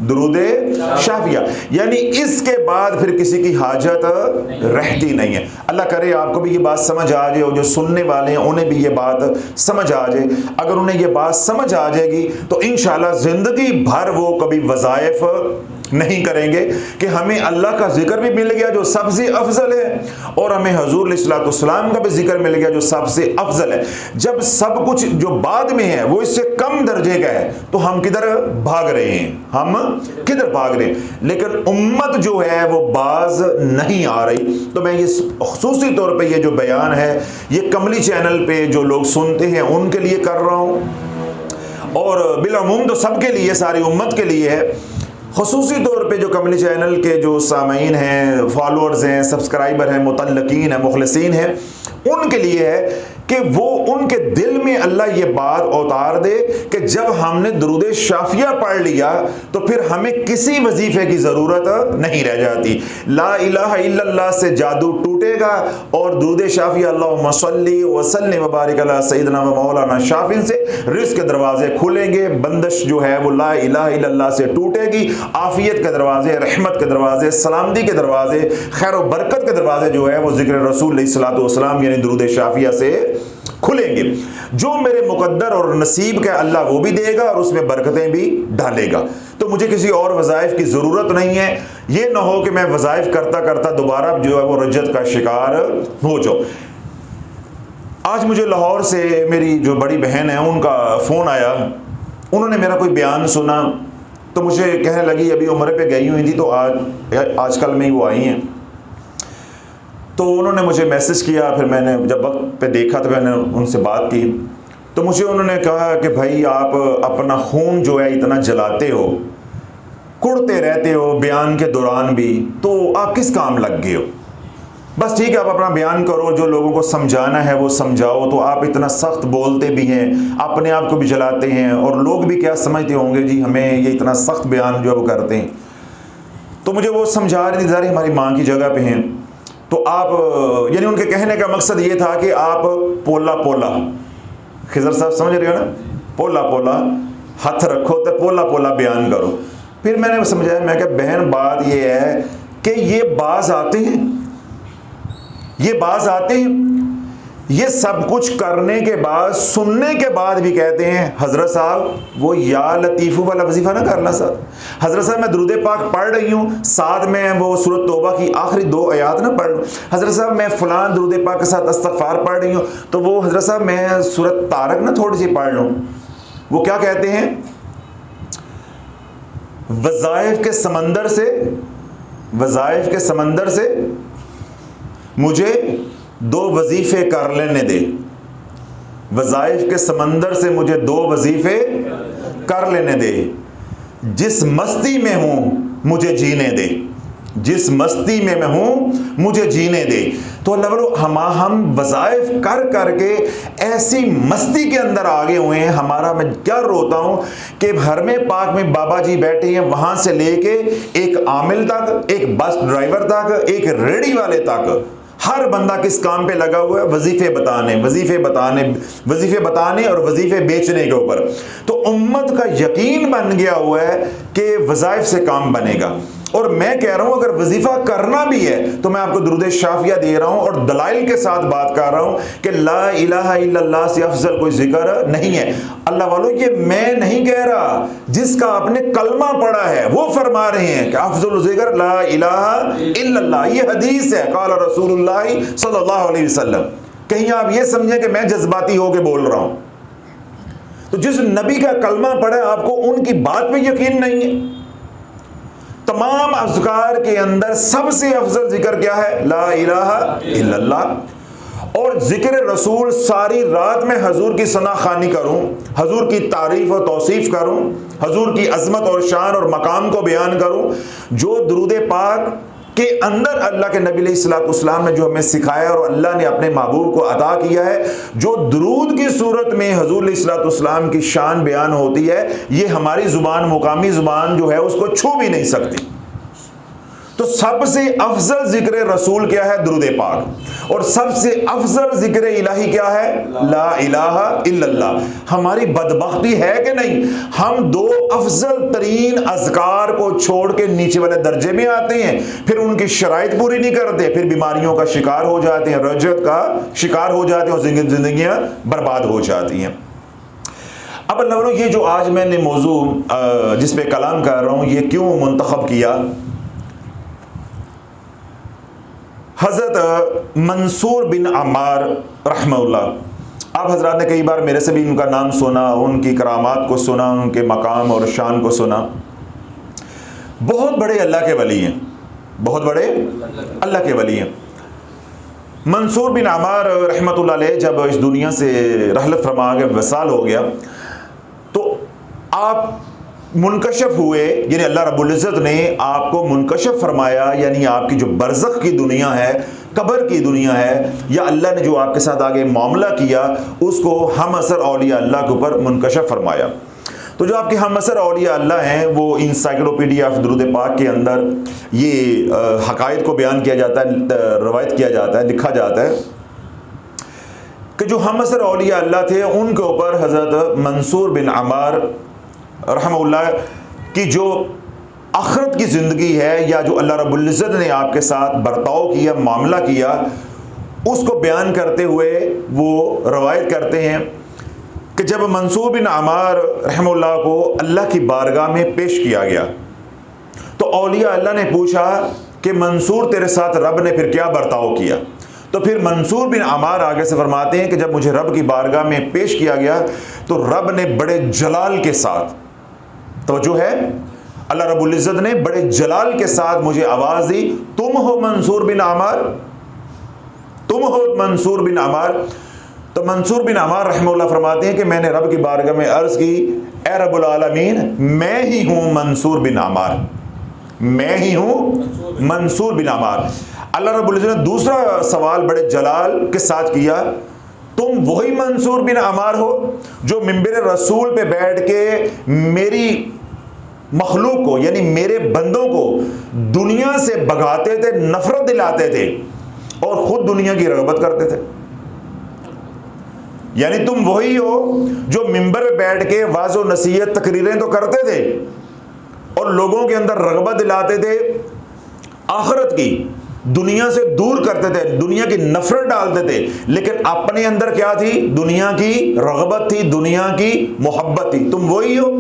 दुरूदे शाफिया, यानी इसके बाद फिर किसी की हाजत रहती नहीं है। अल्लाह करे आपको भी ये बात समझ आ जाए और जो सुनने वाले हैं उन्हें भी ये बात समझ आ जाए। अगर उन्हें ये बात समझ आ जाएगी तो इंशाअल्लाह ज़िंदगी भर वो कभी वज़ाइफ नहीं करेंगे कि हमें अल्लाह का जिक्र भी मिल गया जो सबसे अफजल है और हमें हजूर अलैहिस्सलाम का भी जिक्र मिल गया जो सबसे अफजल है। जब सब कुछ जो बाद में है वो इससे कम दर्जे का है तो हम किधर भाग रहे हैं, हम किधर भाग रहे हैं। लेकिन उम्मत जो है वो बाज नहीं आ रही। तो मैं ये खुसूसी तौर पे ये जो बयान है ये कमली चैनल पे जो लोग सुनते हैं उनके लिए कर रहा हूँ और बिलअमूम तो सबके लिए, सारी उम्मत के लिए है। खुसूसी तौर पे जो कमली चैनल के जो सामीन हैं, फॉलोअर्स हैं, सब्सक्राइबर हैं, मुतल्लकीन हैं, मुखलिसीन हैं, उनके लिए है कि वो उनके दिल में अल्लाह ये बात उतार दे कि जब हमने दुरूद शाफिया पढ़ लिया तो फिर हमें किसी वजीफे की ज़रूरत नहीं रह जाती। ला इलाहा इल्लल्लाह से जादू टूटेगा और दुरूद शाफिया अल्लाहुम्मा सल्ली व सल्लिम व बारिक अला सय्यिदना व मौलाना शाफिन से रिज़्क़ के दरवाजे खुलेंगे। बंदिश जो है वो ला इलाहा इल्लल्लाह से टूटेगी। आफियत के दरवाजे, रहमत के दरवाजे, सलामती के दरवाजे, खैर व बरकत के दरवाजे जो है वो ज़िक्र रसूल अलैहिस्सलातु वस्सलाम यानी दुरूद शाफिया से खुलेंगे। जो मेरे मुकद्दर और नसीब का अल्लाह वो भी देगा और उसमें बरकतें भी डालेगा। तो मुझे किसी और वज़ाइफ की ज़रूरत नहीं है। ये ना हो कि मैं वज़ाइफ करता करता दोबारा जो है वो रज्जत का शिकार हो जाऊँ। आज मुझे लाहौर से मेरी जो बड़ी बहन है उनका फ़ोन आया। उन्होंने मेरा कोई बयान सुना तो मुझे कहने लगी अभी उम्र पे गई हुई थी तो आजकल में ही वो आई हैं। तो उन्होंने मुझे मैसेज किया, फिर मैंने जब वक्त पे देखा तो मैंने उनसे बात की तो मुझे उन्होंने कहा कि भाई आप अपना खून जो है इतना जलाते हो, कुड़ते रहते हो बयान के दौरान भी, तो आप किस काम लग गए हो? बस ठीक है आप अपना बयान करो, जो लोगों को समझाना है वो समझाओ। तो आप इतना सख्त बोलते भी हैं, अपने आप को भी जलाते हैं और लोग भी क्या समझते होंगे जी हमें ये इतना सख्त बयान जो है वो करते हैं। तो मुझे वो समझा रही थी हमारी माँ की जगह पे हैं तो आप यानी उनके कहने का मकसद ये था कि आप पोला पोला, खिजर साहब समझ रहे हो ना, पोला पोला हाथ रखो तो पोला पोला बयान करो। फिर मैंने समझाया, मैं क्या बहन बात ये है कि ये बाज आते हैं, ये बाज आते हैं, ये सब कुछ करने के बाद सुनने के बाद भी कहते हैं हजरत साहब वो या लतीफ़ू वाला वजीफा ना करना साहब, हजरत साहब मैं दुरूद पाक पढ़ रही हूँ साथ में वो सूरत तौबा की आखिरी 2 आयात ना पढ़ लूँ, हजरत साहब मैं फ़लान दुरूद पाक के साथ इस्तग़फ़ार पढ़ रही हूँ तो वो हजरत साहब मैं सूरत तारक ना थोड़ी सी पढ़ लूँ। वो क्या कहते हैं, वज़ाइफ के समंदर से, वज़ाइफ के समंदर से मुझे 2 वजीफे कर लेने दे, वज़ाइफ के समंदर से मुझे 2 वजीफे कर लेने दे, जिस मस्ती में हूँ मुझे जीने दे, जिस मस्ती में मैं हूँ मुझे जीने दे। तो अल्लाह वालों हम वज़ाइफ कर करके ऐसी मस्ती के अंदर आगे हुए हैं। हमारा मैं क्या रोता हूँ कि हरमे पाक में बाबा जी बैठे हैं, वहाँ से लेके एक आमिल तक, एक बस ड्राइवर तक, एक रेडी वाले तक, हर बंदा किस काम पे लगा हुआ है, वजीफे बताने, वजीफे बताने, वजीफे बताने और वजीफे बेचने के ऊपर। तो उम्मत का यकीन बन गया हुआ है कि वज़ाइफ से काम बनेगा। और मैं कह रहा हूं अगर वजीफा करना भी है तो मैं आपको दुरूद शाफिया दे रहा हूं और दलाइल के साथ बात कर रहा हूं कि ला इलाहा इल्लल्लाह से अफजल कोई जिक्र नहीं है। अल्लाह वालों ये मैं नहीं कह रहा, जिसका आपने कलमा पढ़ा है वो फरमा रहे हैं कि अफजल जिक्र ला इलाहा इल्लल्लाह। ये हदीस है, क़ाल रसूलुल्लाह सल्लल्लाहु अलैहि वसल्लम। कहीं आप ये समझे कि मैं जज्बाती होके बोल रहा हूं। तो जिस नबी का कलमा पढ़ा है आपको उनकी बात पे यकीन नहीं है। तमाम अज़कार के अंदर सबसे अफजल जिक्र क्या है, ला इलाहा इल्लल्लाह। और जिक्र रसूल सारी रात में हजूर की सना खानी करूं, हजूर की तारीफ और तौसीफ करूं, हजूर की अजमत और शान और मकाम को बयान करूं। जो दुरूद पाक के अंदर अल्लाह के नबी अलैहिस्सलाम ने जो हमें सिखाया और अल्लाह ने अपने महबूब को अता किया है, जो दुरूद की सूरत में हजूर अलैहिस्सलाम की शान बयान होती है, ये हमारी ज़ुबान, मुकामी ज़ुबान जो है उसको छू भी नहीं सकती। तो सबसे अफजल जिक्र रसूल क्या है? दुरूद पाक। और सबसे अफजल जिक्र इलाही क्या है? ला इलाहा इल्लल्लाह। हमारी बदबख्ती है कि नहीं, हम दो अफजल तरीन अज़कार को छोड़ के नीचे वाले दर्जे में आते हैं, फिर उनकी शराइत पूरी नहीं करते, फिर बीमारियों का शिकार हो जाते हैं, रजत का शिकार हो जाते हैं और जिंदगियां बर्बाद हो जाती हैं। अब अल्लाह, ये जो आज मैंने मौजू जिस पे कलाम कर रहा हूँ, ये क्यों मुंतखब किया? हज़रत मंसूर बिन अम्मार रहमहुल्लाह, आप हजरात ने कई बार मेरे से भी उनका नाम सुना, उनकी करामात को सुना, उनके मकाम और शान को सुना। बहुत बड़े अल्लाह के वली हैं, बहुत बड़े अल्लाह के वली हैं। मंसूर बिन अम्मार रहमतुल्लाह अलैह जब इस दुनिया से रहलत फरमा के वसाल हो गया, तो आप मुनकशफ हुए, यानी अल्लाह रब्बुल इज़्ज़त ने आपको मुनकशफ फरमाया, यानी आपकी जो बरज़ख की दुनिया है, कब्र की दुनिया है, या अल्लाह ने जो आपके साथ आगे मामला किया, उसको हम असर औलिया अल्लाह के ऊपर मुनकशफ फरमाया। तो जो आपके हम असर औलिया अल्लाह हैं, वो इंसाइक्लोपीडिया ऑफ दुरूद पाक के अंदर ये हक़ाइक़ को बयान किया जाता है, रवायत किया जाता है, लिखा जाता है कि जो हम असर औलिया अल्लाह थे, उनके ऊपर हज़रत मंसूर बिन अम्मार रहमतुल्लाह की जो आखिरत की ज़िंदगी है, या जो अल्लाह रब्बुल इज़्ज़त ने आपके साथ बर्ताव किया, मामला किया, उसको बयान करते हुए वो रवायत करते हैं कि जब मंसूर बिन अम्मार रहमतुल्लाह को अल्लाह की बारगाह में पेश किया गया, तो औलिया अल्लाह ने पूछा कि मंसूर तेरे साथ रब ने फिर क्या बर्ताव किया? तो फिर मंसूर बिन अम्मार आगे से फरमाते हैं कि जब मुझे रब की बारगाह में पेश किया गया, तो रब ने बड़े जलाल के साथ, तवज्जो है, अल्लाह रब्बुल इज़्ज़त ने बड़े जलाल के साथ मुझे आवाज़ दी, तुम हो मंसूर बिन अम्मार, तुम हो मंसूर बिन अम्मार। तो मंसूर बिन अम्मार रहमतुल्लाह फरमाते हैं कि मैंने रब की बारगाह में अर्ज़ की, ए रब्बुल आलमीन, मैं ही हूँ मंसूर बिन अम्मार, मैं ही हूँ मंसूर बिन अम्मार। अल्लाह रब्बुल इज़्ज़त ने दूसरा सवाल बड़े जलाल के साथ किया, तुम वही मंसूर बिन अम्मार हो जो मिंबर रसूल पे बैठ के मेरी मखलूक को, यानी मेरे बंदों को दुनिया से भगाते थे, नफरत दिलाते थे और खुद दुनिया की रग़बत करते थे। यानी तुम वही हो जो मिंबर पे बैठ के वाज़ व नसीहत, तकरीरें तो करते थे और लोगों के अंदर रग़बत दिलाते थे आखिरत की, दुनिया से दूर करते थे, दुनिया की नफरत डालते थे, लेकिन अपने अंदर क्या थी? दुनिया की रग़बत थी, दुनिया की मोहब्बत थी। तुम वही हो?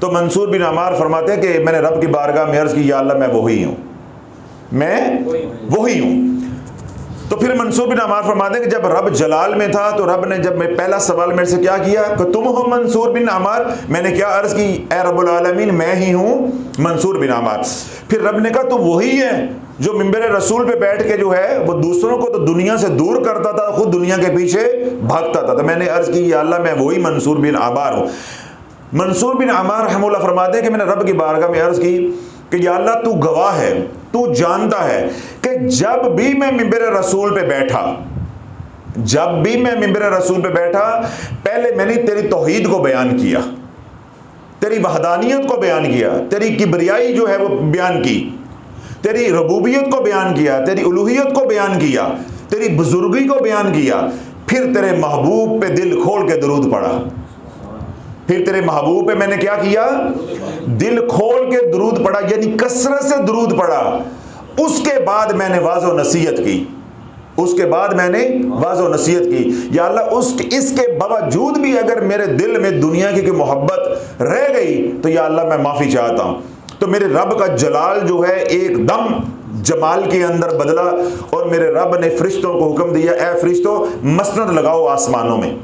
तो मंसूर बिन अम्मार फरमाते हैं कि मैंने रब की बारगाह में अर्ज़ की, या अल्लाह, मैं वही हूँ, मैं वही हूँ। तो फिर मंसूर बिन अम्मार फरमाते हैं कि जब रब जलाल में था, तो रब ने जब मैं पहला सवाल मेरे से क्या किया कि तुम हो मंसूर बिन अम्मार, मैंने क्या अर्ज़ की, ए रब्बुल आलमीन, मैं ही हूँ मंसूर बिन अम्मार। फिर रब ने कहा तो वही है जो मिंबर रसूल पे बैठ के जो है वो दूसरों को तो दुनिया से दूर करता था, खुद दुनिया के पीछे भागता था। तो मैंने अर्ज़ की, या अल्लाह, मैं वही मंसूर बिन अम्मार हूँ। मंसूर बिन अम्मार रहमतुल्लाह फरमाते हैं कि मैंने रब की बारगाह में अर्ज़ की कि या अल्लाह, तू गवाह है, तू जानता है कि जब भी मैं मिंबर रसूल पे बैठा, जब भी मैं मिंबर रसूल पे बैठा, पहले मैंने तेरी तौहीद को बयान किया, तेरी वहदानियत को बयान किया, तेरी किबरियाई जो है वो बयान की, तेरी रबूबियत को बयान किया, तेरी उलूहियत को बयान किया, तेरी बुजुर्गी को बयान किया, फिर तेरे महबूब पे दिल खोल के दरूद पढ़ा। फिर तेरे महबूब पे मैंने क्या किया? दिल खोल के दरूद पढ़ा, यानी कसरत से दरूद पढ़ा। उसके बाद मैंने वाज़ व नसीहत की, उसके बाद मैंने वाज़ व नसीहत की, या अल्लाह, इसके बावजूद भी अगर मेरे दिल में दुनिया की मोहब्बत रह गई, तो या अल्लाह, मैं माफ़ी चाहता हूँ। तो मेरे रब का जलाल जो है एकदम जमाल के अंदर बदला, और मेरे रब ने फरिश्तों को हुक्म दिया, ए फरिश्तों, मसनद लगाओ आसमानों में,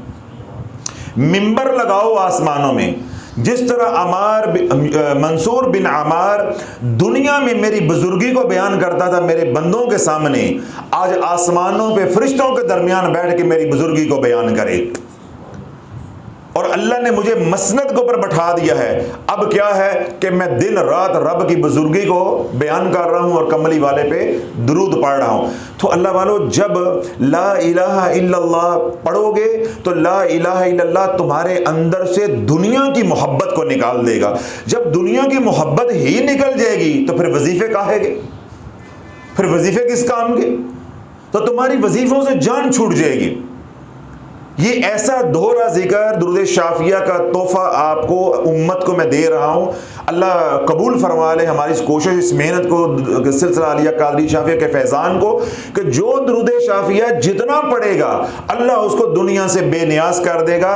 मिंबर लगाओ आसमानों में। जिस तरह मंसूर बिन अम्मार दुनिया में मेरी बुजुर्गी को बयान करता था मेरे बंदों के सामने, आज आसमानों पे फरिश्तों के दरमियान बैठ के मेरी बुजुर्गी को बयान करे। और अल्लाह ने मुझे मसनद के ऊपर बैठा दिया है। अब क्या है कि मैं दिन रात रब की बुजुर्गी को बयान कर रहा हूँ और कमली वाले पे दुरूद पढ़ रहा हूँ। तो अल्लाह वालों, जब ला इलाहा इल्लल्लाह पढ़ोगे तो ला इलाहा इल्लल्लाह तुम्हारे अंदर से दुनिया की मोहब्बत को निकाल देगा। जब दुनिया की मोहब्बत ही निकल जाएगी तो फिर वजीफे काहे के? फिर वजीफे किस काम के? तो तुम्हारी वजीफों से जान छूट जाएगी। ये ऐसा दोहरा जिक्र दुरूद शाफिया का तोहफा आपको उम्मत को मैं दे रहा हूँ। अल्लाह कबूल फरमा ले हमारी इस कोशिश, इस मेहनत को, सिलसिला आलिया कादरी शाफिया के फैज़ान को, कि जो दुरूद शाफिया जितना पढ़ेगा अल्लाह उसको दुनिया से बेनियाज कर देगा।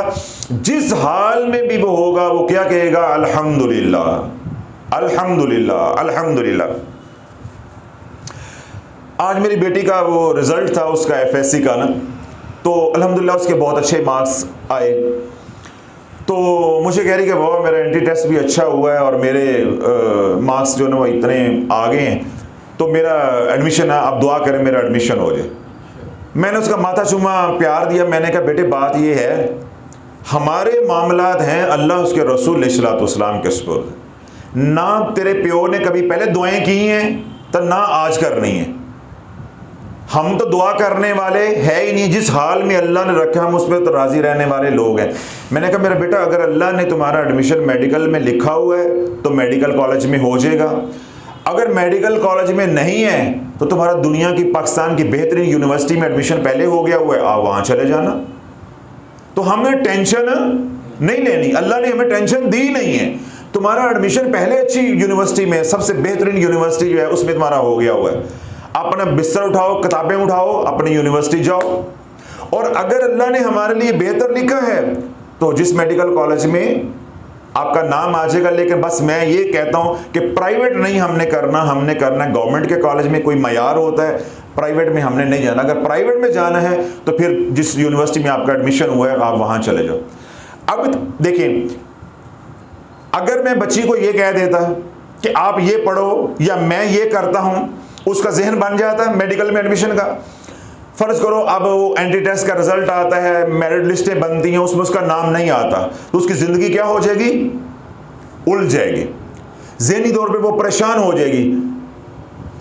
जिस हाल में भी वो होगा वो क्या कहेगा? अल्हम्दुलिल्लाह अल्हम्दुलिल्लाह अल्हम्दुलिल्लाह। आज मेरी बेटी का वो रिज़ल्ट था उसका FSC का ना, तो अल्हम्दुलिल्लाह उसके बहुत अच्छे मार्क्स आए। तो मुझे कह रही कि बाबा मेरा एंट्री टेस्ट भी अच्छा हुआ है और मेरे मार्क्स जो है ना वो इतने आगे हैं, तो मेरा एडमिशन है, आप दुआ करें मेरा एडमिशन हो जाए। मैंने उसका माथा चूमा, प्यार दिया। मैंने कहा बेटे बात ये है, हमारे मामलात हैं अल्लाह उसके रसूल अलैहिस्सलाम के सुपुर्द। ना तेरे प्यो ने कभी पहले दुआएं की हैं तो ना आज करनी है। हम तो दुआ करने वाले है ही नहीं, जिस हाल में अल्लाह ने रखा हम उस पर तो राज़ी रहने वाले लोग हैं। मैंने कहा मेरा बेटा अगर अल्लाह ने तुम्हारा एडमिशन मेडिकल में लिखा हुआ है तो मेडिकल कॉलेज में हो जाएगा, अगर मेडिकल कॉलेज में नहीं है तो तुम्हारा दुनिया की, पाकिस्तान की बेहतरीन यूनिवर्सिटी में एडमिशन पहले हो गया हुआ है, आप वहाँ चले जाना। तो हमें टेंशन नहीं लेनी, अल्लाह ने हमें टेंशन दी नहीं है। तुम्हारा एडमिशन पहले अच्छी यूनिवर्सिटी में, सबसे बेहतरीन यूनिवर्सिटी जो है उसमें तुम्हारा हो गया हुआ है। अपना बिस्तर उठाओ, किताबें उठाओ, अपनी यूनिवर्सिटी जाओ। और अगर अल्लाह ने हमारे लिए बेहतर लिखा है तो जिस मेडिकल कॉलेज में आपका नाम आ जाएगा। लेकिन बस मैं ये कहता हूँ कि प्राइवेट नहीं हमने करना, हमने करना है गवर्नमेंट के कॉलेज में कोई मयार होता है, प्राइवेट में हमने नहीं जाना। अगर प्राइवेट में जाना है तो फिर जिस यूनिवर्सिटी में आपका एडमिशन हुआ है आप वहाँ चले जाओ। अब देखिए, अगर मैं बच्ची को ये कह देता कि आप ये पढ़ो या मैं ये करता हूँ, उसका जहन बन जाता है मेडिकल में एडमिशन का। फर्ज करो अब वो एंट्री टेस्ट का रिजल्ट आता है, मेरिट लिस्टें बनती हैं, उसमें उसका नाम नहीं आता, तो उसकी ज़िंदगी क्या हो जाएगी? उलझ जाएगी, ज़हनी तौर पे वो परेशान हो जाएगी।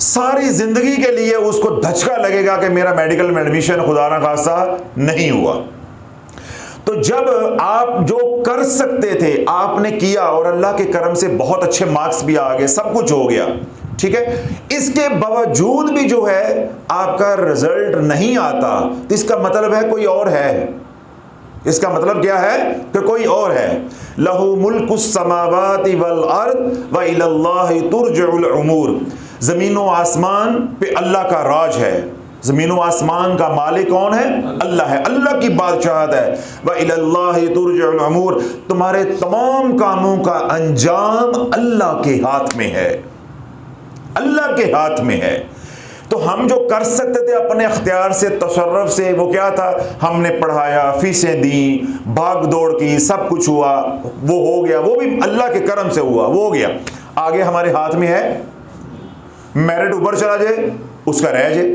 सारी ज़िंदगी के लिए उसको धचका लगेगा कि मेरा मेडिकल में एडमिशन खुदा ना खासा नहीं हुआ। तो जब आप जो कर सकते थे आपने किया और अल्लाह के करम से बहुत अच्छे मार्क्स भी आ गए, सब कुछ हो गया, ठीक है, इसके बावजूद भी जो है आपका रिजल्ट नहीं आता, तो इसका मतलब है कोई और है। इसका मतलब क्या है? कि कोई और है। लहू मुल्कुस समावाति वल अर्द व इलल्लाहि तुरजउल उमूर। ज़मीन व आसमान पे अल्लाह का राज है। ज़मीन व आसमान का मालिक कौन है? अल्लाह है, अल्लाह की बादशाहत है। व इलल्लाहि तुरजउल उमूर। तुम्हारे तमाम कामों का अंजाम अल्लाह के हाथ में है, अल्लाह के हाथ में है। तो हम जो कर सकते थे अपने अख्तियार से, तसर्रुफ से, वो क्या था? हमने पढ़ाया, फीसें दी, भाग दौड़ की, सब कुछ हुआ, वो हो गया, वो भी अल्लाह के करम से हुआ, वो हो गया। आगे हमारे हाथ में है, मेरिट ऊपर चला जाए उसका रह जाए,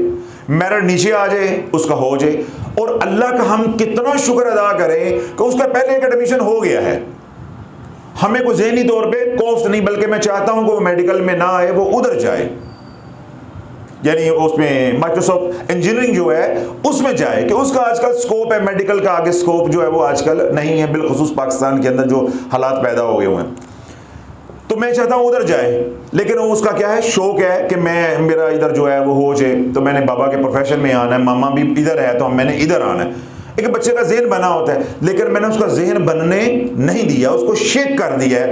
मेरिट नीचे आ जाए उसका हो जाए। और अल्लाह का हम कितना शुक्र अदा करें कि उसका पहले एक एडमिशन हो गया है। हमें कोई ज़हनी तौर पे कोफ्त नहीं, बल्कि मैं चाहता हूं कि वो मेडिकल में ना आए, वो उधर जाए, यानी उसमें माइक्रोसॉफ्ट इंजीनियरिंग जो है उसमें जाए, कि उसका आजकल स्कोप है, मेडिकल का आगे स्कोप जो है वो आजकल नहीं है, बिलखुसूस पाकिस्तान के अंदर जो हालात पैदा हो गए हुए हैं। तो मैं चाहता हूँ उधर जाए, लेकिन उसका क्या है, शौक है कि मैं, मेरा इधर जो है वो हो जाए। तो मैंने बाबा के प्रोफेशन में आना है, मामा भी इधर है तो मैंने इधर आना है। एक बच्चे का जहन बना होता है, लेकिन मैंने उसका जहन बनने नहीं दिया, उसको शेक कर दिया है।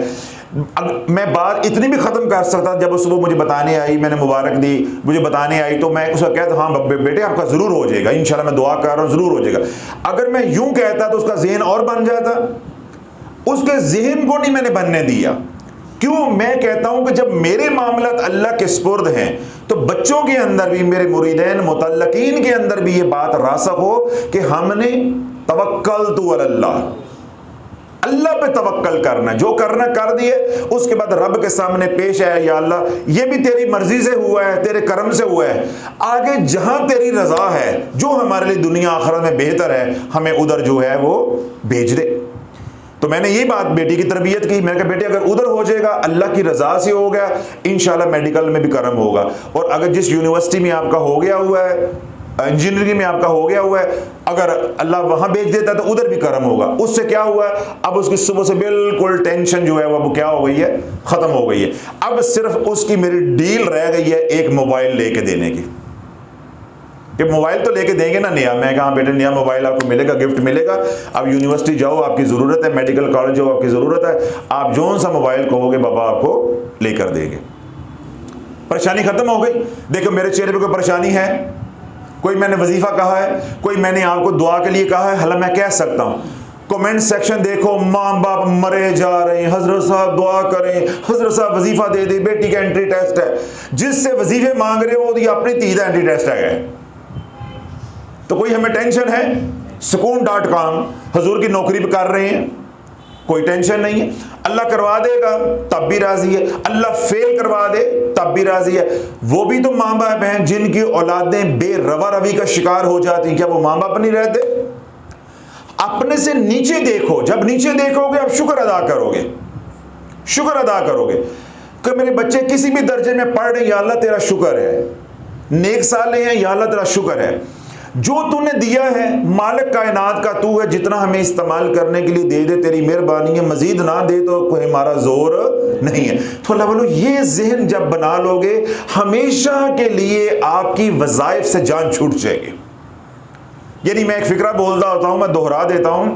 मैं बात इतनी भी ख़त्म कर सकता, जब वो मुझे बताने आई, मैंने मुबारक दी, मुझे बताने आई, तो मैं उसका कहता हाँ बेटे आपका ज़रूर हो जाएगा, इंशाल्लाह मैं दुआ कर रहा हूँ ज़रूर हो जाएगा। अगर मैं यूँ कहता तो उसका जहन और बन जाता, उसके जहन को नहीं मैंने बनने दिया। क्यों? मैं कहता हूं कि जब मेरे मामलात अल्लाह के सुपुर्द हैं तो बच्चों के अंदर भी, मेरे मुरीदैन मुतल्लकीन के अंदर भी ये बात रासख हो कि हमने तवक्कलतु अलल्लाह, अल्लाह पे तवक्कल करना, जो करना कर दिए, उसके बाद रब के सामने पेश है, या अल्लाह ये भी तेरी मर्जी से हुआ है, तेरे करम से हुआ है, आगे जहां तेरी रजा है, जो हमारे लिए दुनिया आखिरत में बेहतर है, हमें उधर जो है वो भेज दे। तो मैंने ये बात बेटी की तरबियत की। मैंने कहा बेटे अगर उधर हो जाएगा, अल्लाह की रजा से होगा, इंशाल्लाह मेडिकल में भी करम होगा। और अगर जिस यूनिवर्सिटी में आपका हो गया हुआ है इंजीनियरिंग में आपका हो गया हुआ है, अगर अल्लाह वहां बेच देता है तो उधर भी कर्म होगा। उससे क्या हुआ है, अब उसकी सुबह से बिल्कुल टेंशन जो है वो क्या हो गई है, खत्म हो गई है। अब सिर्फ उसकी मेरी डील रह गई है एक मोबाइल लेके देने की, कि मोबाइल तो लेके देंगे ना नया। मैं कहा बेटे नया मोबाइल आपको मिलेगा, गिफ्ट मिलेगा। अब यूनिवर्सिटी जाओ, आपकी ज़रूरत है, मेडिकल कॉलेज जाओ, आपकी ज़रूरत है, आप जो सा मोबाइल कहोगे बाबा आपको लेकर देंगे। परेशानी खत्म हो गई। देखो मेरे चेहरे पे कोई परेशानी है, कोई मैंने वजीफा कहा है, कोई मैंने आपको दुआ के लिए कहा है, हालांकि मैं कह सकता हूँ। कमेंट सेक्शन देखो, माँ बाप मरे जा रहे हैं, हजरत साहब दुआ करें, हजरत साहब वजीफा दे दे, बेटी का एंट्री टेस्ट है। जिससे वजीफे मांग रहे हो अपनी तीद एंट्री टेस्ट है, तो कोई हमें टेंशन है? सुकून.com हजूर की नौकरी पे कर रहे हैं, कोई टेंशन नहीं है। अल्लाह करवा देगा तब भी राजी है, अल्लाह फेल करवा दे तब भी राजी है। वो भी तो माँ बाप हैं जिनकी औलादें बेरवा रवी का शिकार हो जाती हैं, क्या वो माँ बाप नहीं रहते? अपने से नीचे देखो, जब नीचे देखोगे अब शुक्र अदा करोगे, शुक्र अदा करोगे कि मेरे बच्चे किसी भी दर्जे में पढ़ रहे हैं, या अल्लाह तेरा शुक्र है, नेक साले हैं, या अल्लाह तेरा शुक्र है, जो तूने दिया है, मालिक कायनात का तू है, जितना हमें इस्तेमाल करने के लिए दे दे, तेरी मेहरबानी है, मजीद ना दे तो कोई हमारा जोर नहीं है। तो अल्लाह बोलो ये जहन जब बना लोगे, हमेशा के लिए आपकी वज़ाइफ से जान छूट जाएगी। यानी मैं एक फिक्रा बोलता होता हूं, मैं दोहरा देता हूं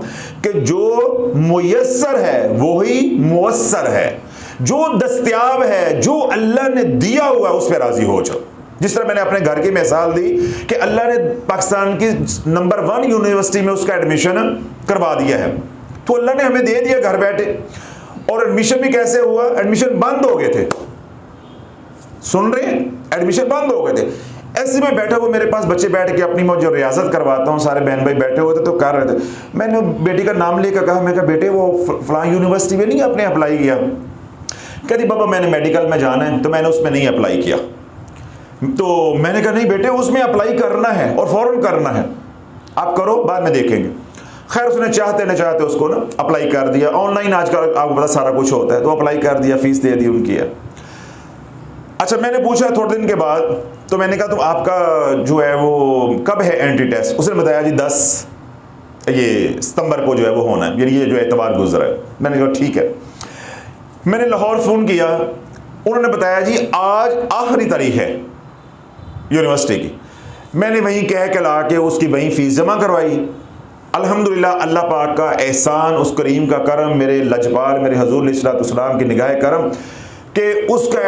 कि जो मुयस्सर है वही मुअस्सर है, जो दस्तयाब है, जो अल्लाह ने दिया हुआ है उस पर राजी हो जाओ। जिस तरह मैंने अपने घर की मिसाल दी कि अल्लाह ने पाकिस्तान की नंबर 1 यूनिवर्सिटी में उसका एडमिशन करवा दिया है, तो अल्लाह ने हमें दे दिया घर बैठे। और एडमिशन भी कैसे हुआ, एडमिशन बंद हो गए थे, सुन रहे हैं, एडमिशन बंद हो गए थे। ऐसे में बैठा हुआ मेरे पास बच्चे बैठ के अपनी मैं जो रियासत करवाता हूँ, सारे बहन भाई बैठे हुए थे तो कर रहे थे। मैंने बेटी का नाम लेकर कहा, मैं कहा बेटे वो फलां यूनिवर्सिटी में नहीं आपने अप्लाई किया? कहती पापा मैंने मेडिकल में जाना है तो मैंने उसमें नहीं अप्लाई किया। तो मैंने कहा नहीं बेटे उसमें अप्लाई करना है और फौरन करना है, आप करो बाद में देखेंगे। खैर उसने चाहते न चाहते उसको ना अप्लाई कर दिया। ऑनलाइन आजकल आपको पता सारा कुछ होता है, तो अप्लाई कर दिया, फीस दे दी उनकी है। अच्छा मैंने पूछा थोड़े दिन के बाद, तो मैंने कहा तो आपका जो है वो कब है एंट्री टेस्ट? उसने बताया जी 10 ये सितंबर को जो है वो होना है, यानी ये जो एतवार गुजरा है। मैंने कहा ठीक है। मैंने लाहौर फ़ोन किया, उन्होंने बताया जी आज आखिरी तारीख है यूनिवर्सिटी की। मैंने वहीं कह के ला के उसकी वहीं फ़ीस जमा करवाई। अल्हम्दुलिल्लाह अल्लाह पाक का एहसान, उस करीम का करम, मेरे लजपाल मेरे हजूर अलैहिस्सलाम की निगाह करम कि उसका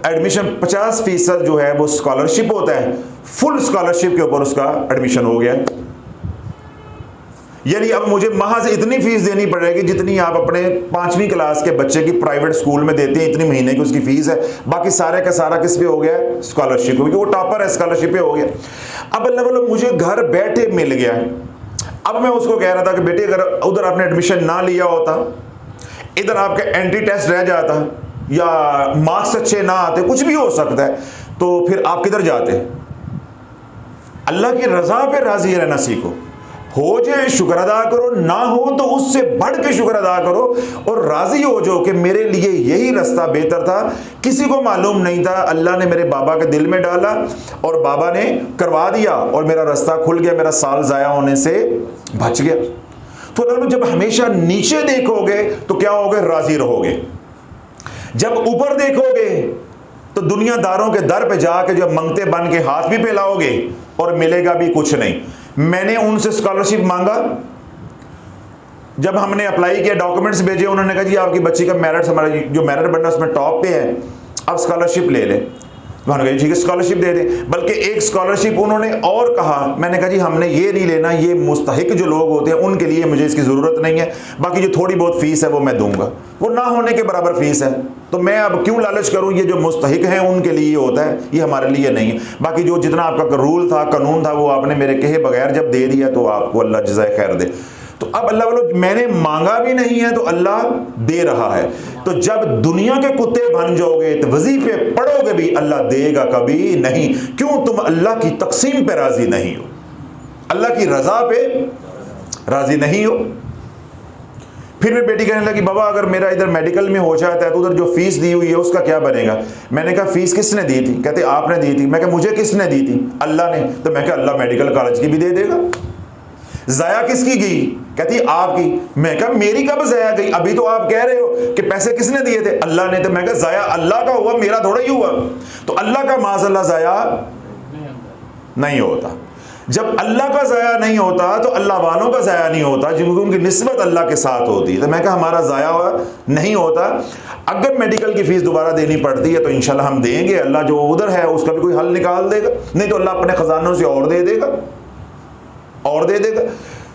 एडमिशन 50% जो है वो स्कॉलरशिप होता है, फुल स्कॉलरशिप के ऊपर उसका एडमिशन हो गया। यानी अब मुझे वहां से इतनी फीस देनी पड़ेगी जितनी आप अपने 5वीं क्लास के बच्चे की प्राइवेट स्कूल में देते हैं, इतनी महीने की उसकी फीस है। बाकी सारे का सारा किस पे हो गया? स्कॉलरशिप, क्योंकि वो टॉपर है, स्कॉलरशिप पे हो गया। अब अल्लाह वाला मुझे घर बैठे मिल गया। अब मैं उसको कह रहा था कि बेटे अगर उधर आपने एडमिशन ना लिया होता, इधर आपका एंट्री टेस्ट रह जाता या मार्क्स अच्छे ना आते, कुछ भी हो सकता है, तो फिर आप किधर जाते? अल्लाह की रजा पे राजी रहना सीखो। हो जाए शुक्र अदा करो, ना हो तो उससे बढ़ के शुक्र अदा करो और राजी हो जाओ कि मेरे लिए यही रास्ता बेहतर था। किसी को मालूम नहीं था, अल्लाह ने मेरे बाबा के दिल में डाला और बाबा ने करवा दिया और मेरा रास्ता खुल गया, मेरा साल ज़ाया होने से बच गया। तो अल्लाह जब हमेशा नीचे देखोगे तो क्या होगे? राजी रहोगे। जब ऊपर देखोगे तो दुनियादारों के दर पे जाके जब मंगते बन के हाथ भी फैलाओगे और मिलेगा भी कुछ नहीं। मैंने उनसे स्कॉलरशिप मांगा, जब हमने अप्लाई किया, डॉक्यूमेंट्स भेजे, उन्होंने कहा जी आपकी बच्ची का मेरिट, हमारा जो मेरिट बनना उसमें टॉप पे है, आप स्कॉलरशिप ले लें। उन्होंने कहा ठीक है स्कॉलरशिप दे दें। बल्कि एक स्कॉलरशिप उन्होंने और कहा, मैंने कहा जी हमने ये नहीं लेना, ये मुस्तहिक जो लोग होते हैं उनके लिए मुझे इसकी ज़रूरत नहीं है, बाकी जो थोड़ी बहुत फ़ीस है वो मैं दूंगा। वो ना होने के बराबर फ़ीस है, तो मैं अब क्यों लालच करूं? ये जो मुस्तहिक हैं उनके लिए होता है, ये हमारे लिए नहीं है। बाकी जो जितना आपका रूल था, कानून था, वो आपने मेरे कहे बगैर जब दे दिया तो आपको अल्लाह जज़ाए खैर दे। तो अब अल्लाह वालों मैंने मांगा भी नहीं है तो अल्लाह दे रहा है। तो जब दुनिया के कुत्ते बन जाओगे तो वजीफे पढ़ोगे भी, अल्लाह देगा कभी नहीं। क्यों? तुम अल्लाह की तकसीम पे राजी नहीं हो, अल्लाह की रजा पे राजी नहीं हो। फिर मेरी बेटी कहने लगी, बाबा अगर मेरा इधर मेडिकल में हो जाता है तो उधर जो फीस दी हुई है उसका क्या बनेगा? मैंने कहा फीस किसने दी थी? कहते आपने दी थी। मैं कहा मुझे किसने दी थी? अल्लाह ने। तो मैं कहा अल्लाह मेडिकल कॉलेज की भी दे देगा। ज़ाया किसकी गई? कहती आपकी। मैं कहा मेरी कब ज़ाया गई? अभी तो आप कह रहे हो कि पैसे किसने दिए थे? अल्लाह ने। तो मैं कहा ज़ाया अल्लाह का हुआ, मेरा थोड़ा ही हुआ। तो अल्लाह का माज़अल्लाह ज़ाया नहीं होता। जब अल्लाह का ज़ाया नहीं होता तो अल्लाह वालों का ज़ाया नहीं होता, क्योंकि उनकी निस्बत अल्लाह के साथ होती है। तो मैं कहा हमारा ज़ाया नहीं होता। अगर मेडिकल की फ़ीस दोबारा देनी पड़ती है तो इंशाल्लाह हम देंगे, अल्लाह जो उधर है उसका भी कोई हल निकाल देगा, नहीं तो अल्लाह अपने ख़जानों से और दे देगा, और दे देगा।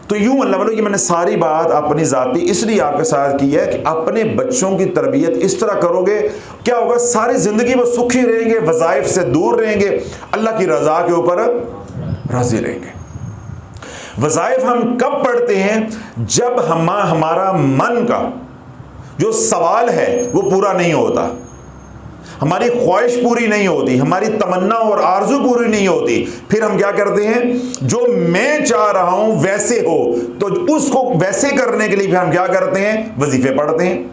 तो यूँ अल्लाह वालों, ये मैंने सारी बात अपनी ज़ाती इसलिए आपके साथ की है कि अपने बच्चों की तरबियत इस तरह करोगे, क्या होगा, सारी ज़िंदगी वो सुखी रहेंगे, वज़ाइफ से दूर रहेंगे, अल्लाह की रज़ा के ऊपर राज़ी रहेंगे। वज़ाइफ हम कब पढ़ते हैं? जब हमारा मन का जो सवाल है वो पूरा नहीं होता, हमारी ख्वाहिश पूरी नहीं होती, हमारी तमन्ना और आरजू पूरी नहीं होती। फिर हम क्या करते हैं? जो मैं चाह रहा हूं वैसे हो, तो उसको वैसे करने के लिए फिर हम क्या करते हैं? वजीफे पढ़ते हैं।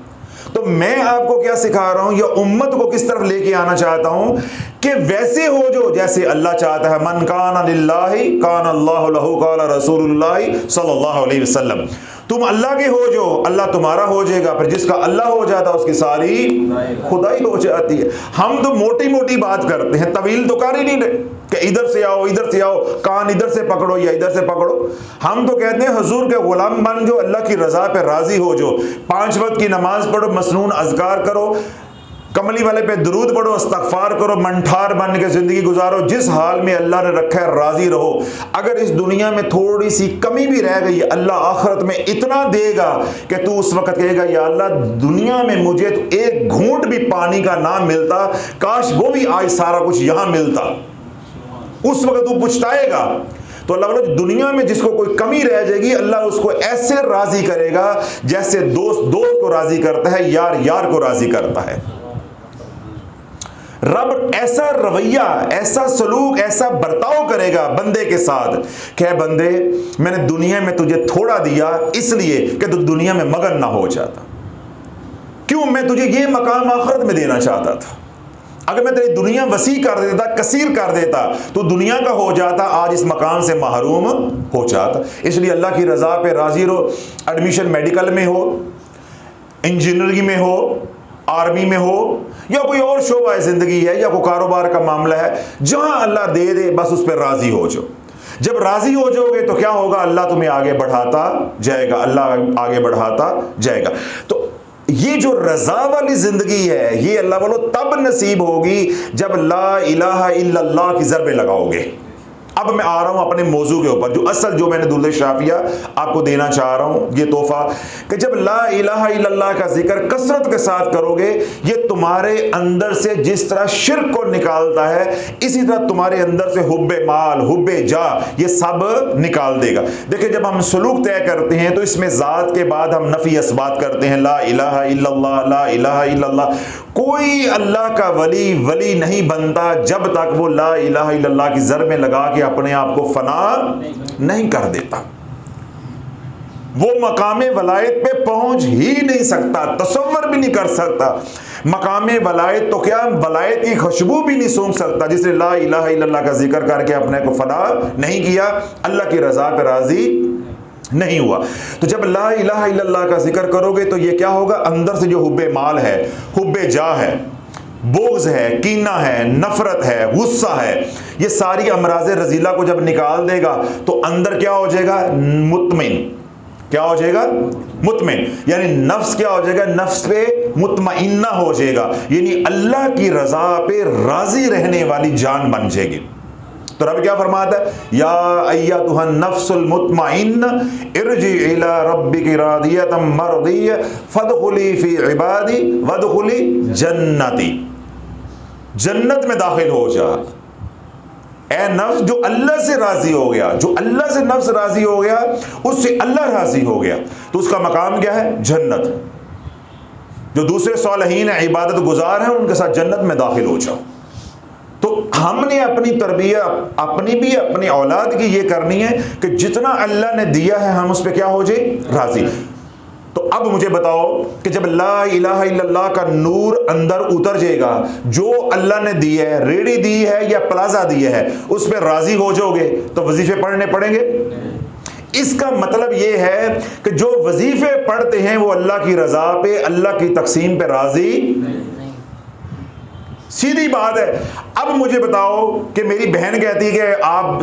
तो मैं आपको क्या सिखा रहा हूं, या उम्मत को किस तरफ लेके आना चाहता हूं कि वैसे हो जो जैसे अल्लाह चाहता है। मन काना लिल्लाहि काना अल्लाहु लहू काला रसूलुल्लाहि सल्लल्लाहु अलैहि वसल्लम। तुम अल्लाह के हो जो, अल्लाह तुम्हारा हो जाएगा। फिर जिसका अल्लाह हो जाता है उसकी सारी खुदाई हो जाती है। हम तो मोटी मोटी बात करते हैं, तवील तो कर ही नहीं रहे कि इधर से आओ, इधर से आओ, कान इधर से पकड़ो या इधर से पकड़ो। हम तो कहते हैं हुजूर के गुलाम बन जो, अल्लाह की रज़ा पे राज़ी हो जो, 5 वक्त की नमाज पढ़ो, मसनून अज़कार करो, कमली वाले पे दुरूद पढ़ो, इस्तग़फ़ार करो, मनठार बन के ज़िंदगी गुजारो, जिस हाल में अल्लाह ने रखा है राज़ी रहो। अगर इस दुनिया में थोड़ी सी कमी भी रह गई, अल्लाह आखिरत में इतना देगा कि तू उस वक्त कहेगा या अल्लाह दुनिया में मुझे तो एक घूंट भी पानी का ना मिलता, काश वो भी आज सारा कुछ यहाँ मिलता। उस वक्त तू पछताएगा। तो अल्लाह वालों, दुनिया में जिसको कोई कमी रह जाएगी, अल्लाह उसको ऐसे राज़ी करेगा जैसे दोस्त दोस्त को राज़ी करता है, यार यार को राज़ी करता है। रब ऐसा रवैया, ऐसा सलूक, ऐसा बर्ताव करेगा बंदे के साथ कि बंदे मैंने दुनिया में तुझे थोड़ा दिया इसलिए कि तू दुनिया में मगन ना हो जाता। क्यों? मैं तुझे ये मकाम आखिरत में देना चाहता था। अगर मैं तेरी दुनिया वसी कर देता, कसीर कर देता, तो दुनिया का हो जाता, आज इस मकाम से महरूम हो जाता। इसलिए अल्लाह की रज़ा पे राज़ी रहो। एडमिशन मेडिकल में हो, इंजीनियरिंग में हो, आर्मी में हो, या कोई और शोबा ज़िंदगी है, या कोई कारोबार का मामला है, जहां अल्लाह दे दे बस उस पर राज़ी हो जाओ। जब राज़ी हो जाओगे तो क्या होगा? अल्लाह तुम्हें आगे बढ़ाता जाएगा, अल्लाह आगे बढ़ाता जाएगा। तो ये जो रज़ा वाली ज़िंदगी है, ये अल्लाह वालों तब नसीब होगी जब ला इलाहा इल्लल्लाह की ज़रबे लगाओगे। अब मैं आ रहा हूं अपने मौजू के ऊपर, जो असल जो मैंने दुरूद शाफिया आपको देना चाह रहा हूं, ये तोहफा, कि जब ला इलाहा इल्लल्लाह का जिक्र कसरत के साथ करोगे, ये तुम्हारे अंदर से जिस तरह शिर्क को निकालता है, इसी तरह तुम्हारे अंदर से हुब्बे माल, हुब्बे जा, ये सब निकाल देगा। देखिए, जब हम सलूक तय करते हैं तो इसमें ज़ात के बाद हम नफ़ी इसबात करते हैं, ला इलाहा इल्लल्लाह, ला इलाहा इल्लल्लाह। कोई अल्लाह का वली नहीं बनता जब तक वो ला इलाहा इल्लल्लाह की ज़र में लगा के अपने आप को फना नहीं कर देता। वो मकामे वलायत पे पहुंच ही नहीं सकता, तसव्वुर भी नहीं कर सकता। मकामे वलायत तो क्या, वलायत की खुशबू भी नहीं सूंघ सकता जिसने ला इलाहा इल्लल्लाह का जिक्र करके अपने को फना नहीं किया, अल्लाह की रज़ा पे राज़ी नहीं हुआ। तो जब ला इलाहा इल्लल्लाह का जिक्र करोगे तो ये क्या होगा? अंदर से जो हुब्बे माल है, हुब्बे जा है, बोझ है, कीना है, नफरत है, गुस्सा है, ये सारी अमराज़ रजीला को जब निकाल देगा तो अंदर क्या हो जाएगा? मुतमिन। क्या हो जाएगा? मुतमिन। यानी नफ्स क्या हो जाएगा? नफ्स पे मुतमइन्ना हो जाएगा, यानी अल्लाह की रज़ा पे राज़ी रहने वाली जान बन जाएगी। तो रब क्या फरमाता है? या अय्यतुहन नफ्सुल मुतमइन्ना इरजी इला रब्बिकी रादियतम मरदिय्या फदखुली फी इबादी वदखुली जन्नती। जन्नत में दाखिल हो जा। ए नफ्स जो अल्लाह से राजी हो गया, जो अल्लाह से नफ्स राजी हो गया, उससे अल्लाह राजी हो गया, तो उसका मकाम क्या है? जन्नत। जो दूसरे सालिहीन है, इबादत गुजार हैं, उनके साथ जन्नत में दाखिल हो जाओ। तो हमने अपनी तरबियत अपनी भी अपनी औलाद की ये करनी है कि जितना अल्लाह ने दिया है हम उस पर क्या हो जाए? राजी। तो अब मुझे बताओ कि जब ला इलाहा इल्लल्लाह का नूर अंदर उतर जाएगा, जो अल्लाह ने दी है, रेडी दी है या प्लाजा दी है, उस पर राजी हो जाओगे तो वजीफे पढ़ने पड़ेंगे। इसका मतलब यह है कि जो वजीफे पढ़ते हैं वो अल्लाह की रजा पे, अल्लाह की तकसीम पे राजी, सीधी बात है। अब मुझे बताओ कि मेरी बहन कहती है कि आप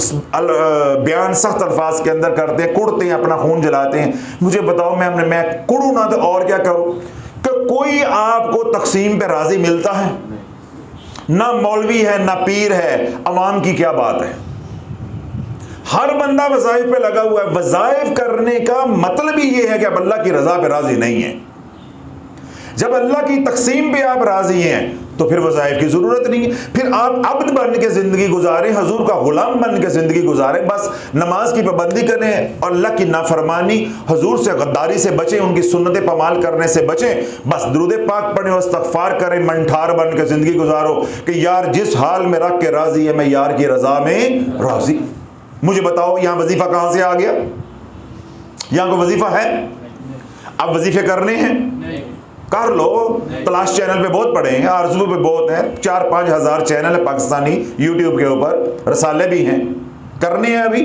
बयान सख्त अल्फाज के अंदर करते हैं, कुड़ते हैं, अपना खून जलाते हैं। मुझे बताओ मैं कुड़ू ना तो और क्या करूं? कि कोई आपको तकसीम पे राजी मिलता है? ना मौलवी है ना पीर है, अवाम की क्या बात है? हर बंदा वज़ाइफ पे लगा हुआ है। वज़ाइफ करने का मतलब ही ये है कि अब अल्लाह की रजा पे राजी नहीं है। जब अल्लाह की तकसीम पे आप राजी हैं तो फिर वज़ाइफ की ज़रूरत नहीं है। फिर आप अब्द बन के ज़िंदगी गुजारें, हजूर का गुलाम बन के ज़िंदगी गुजारें, बस नमाज की पाबंदी करें और अल्लाह की नाफरमानी, हजूर से गद्दारी से बचें, उनकी सुन्नतें पमाल करने से बचें, बस दुरूद पाक पढ़ें और इस्तग़फ़ार करें, मनठार बन के ज़िंदगी गुजारो कि यार जिस हाल में रख के राज़ी है, मैं यार की रज़ा में राज़ी। मुझे बताओ यहाँ वजीफ़ा कहाँ से आ गया? यहाँ को वजीफ़ा है? अब वजीफ़े करने हैं, कर लो। तलाश चैनल पे बहुत पड़े हैं, आरज़ू पे बहुत हैं, 4-5 हज़ार चैनल है पाकिस्तानी यूट्यूब के ऊपर, रसाले भी हैं, करने हैं अभी।